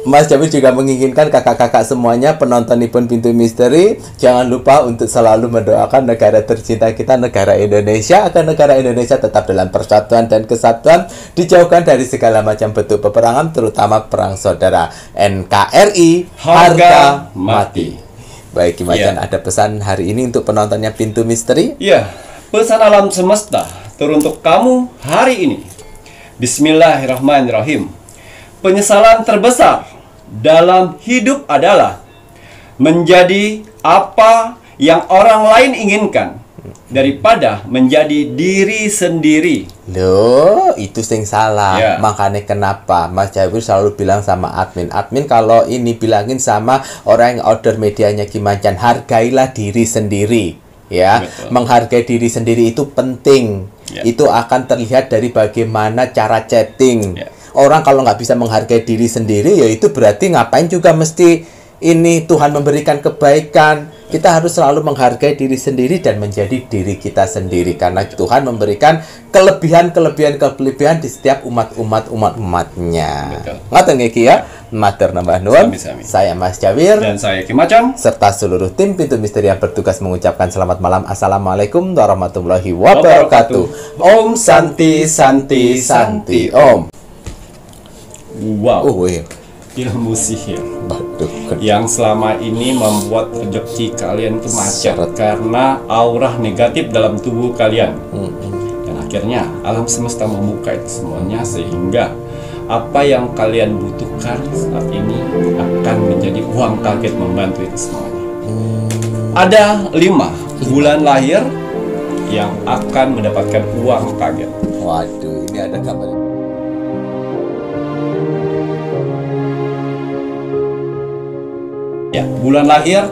Mas Jawir juga menginginkan kakak-kakak semuanya penontonipun Pintu Misteri jangan lupa untuk selalu mendoakan negara tercinta kita, negara Indonesia, agar negara Indonesia tetap dalam persatuan dan kesatuan, dijauhkan dari segala macam bentuk peperangan, terutama perang saudara. NKRI harga mati. Baik Ki Macan, ada pesan hari ini untuk penontonnya Pintu Misteri? Iya, pesan alam semesta teruntuk kamu hari ini. Bismillahirrahmanirrahim. Penyesalan terbesar dalam hidup adalah menjadi apa yang orang lain inginkan daripada menjadi diri sendiri. Loh, itu sing salah. Ya. Makanya kenapa Mas Jawir selalu bilang sama admin kalau ini bilangin sama orang yang order medianya Kimacan, hargailah diri sendiri. Ya, Betul. menghargai diri sendiri itu penting. Ya. Itu akan terlihat dari bagaimana cara chatting. Ya. Orang kalau nggak bisa menghargai diri sendiri, ya itu berarti ngapain juga mesti ini Tuhan memberikan kebaikan. Kita harus selalu menghargai diri sendiri dan menjadi diri kita sendiri, karena Tuhan memberikan kelebihan di setiap umatnya. Betul. Ngoten nggih Ki ya. Matur nambah nuwun. Sami-sami. Saya Mas Jawir Dan saya Kimacan. serta seluruh tim Pintu Misteri yang bertugas mengucapkan selamat malam. Assalamualaikum warahmatullahi wabarakatuh. Om Santi Santi Santi Om. Wow, Wih. ilmu sihir Waduh. yang selama ini membuat rezeki kalian itu macet Seret. karena aura negatif dalam tubuh kalian. Dan akhirnya alam semesta membuka itu semuanya sehingga apa yang kalian butuhkan saat ini akan menjadi uang kaget membantu itu semuanya. Ada 5 bulan lahir yang akan mendapatkan uang kaget. Waduh, ini ada gambar. Ya, bulan lahir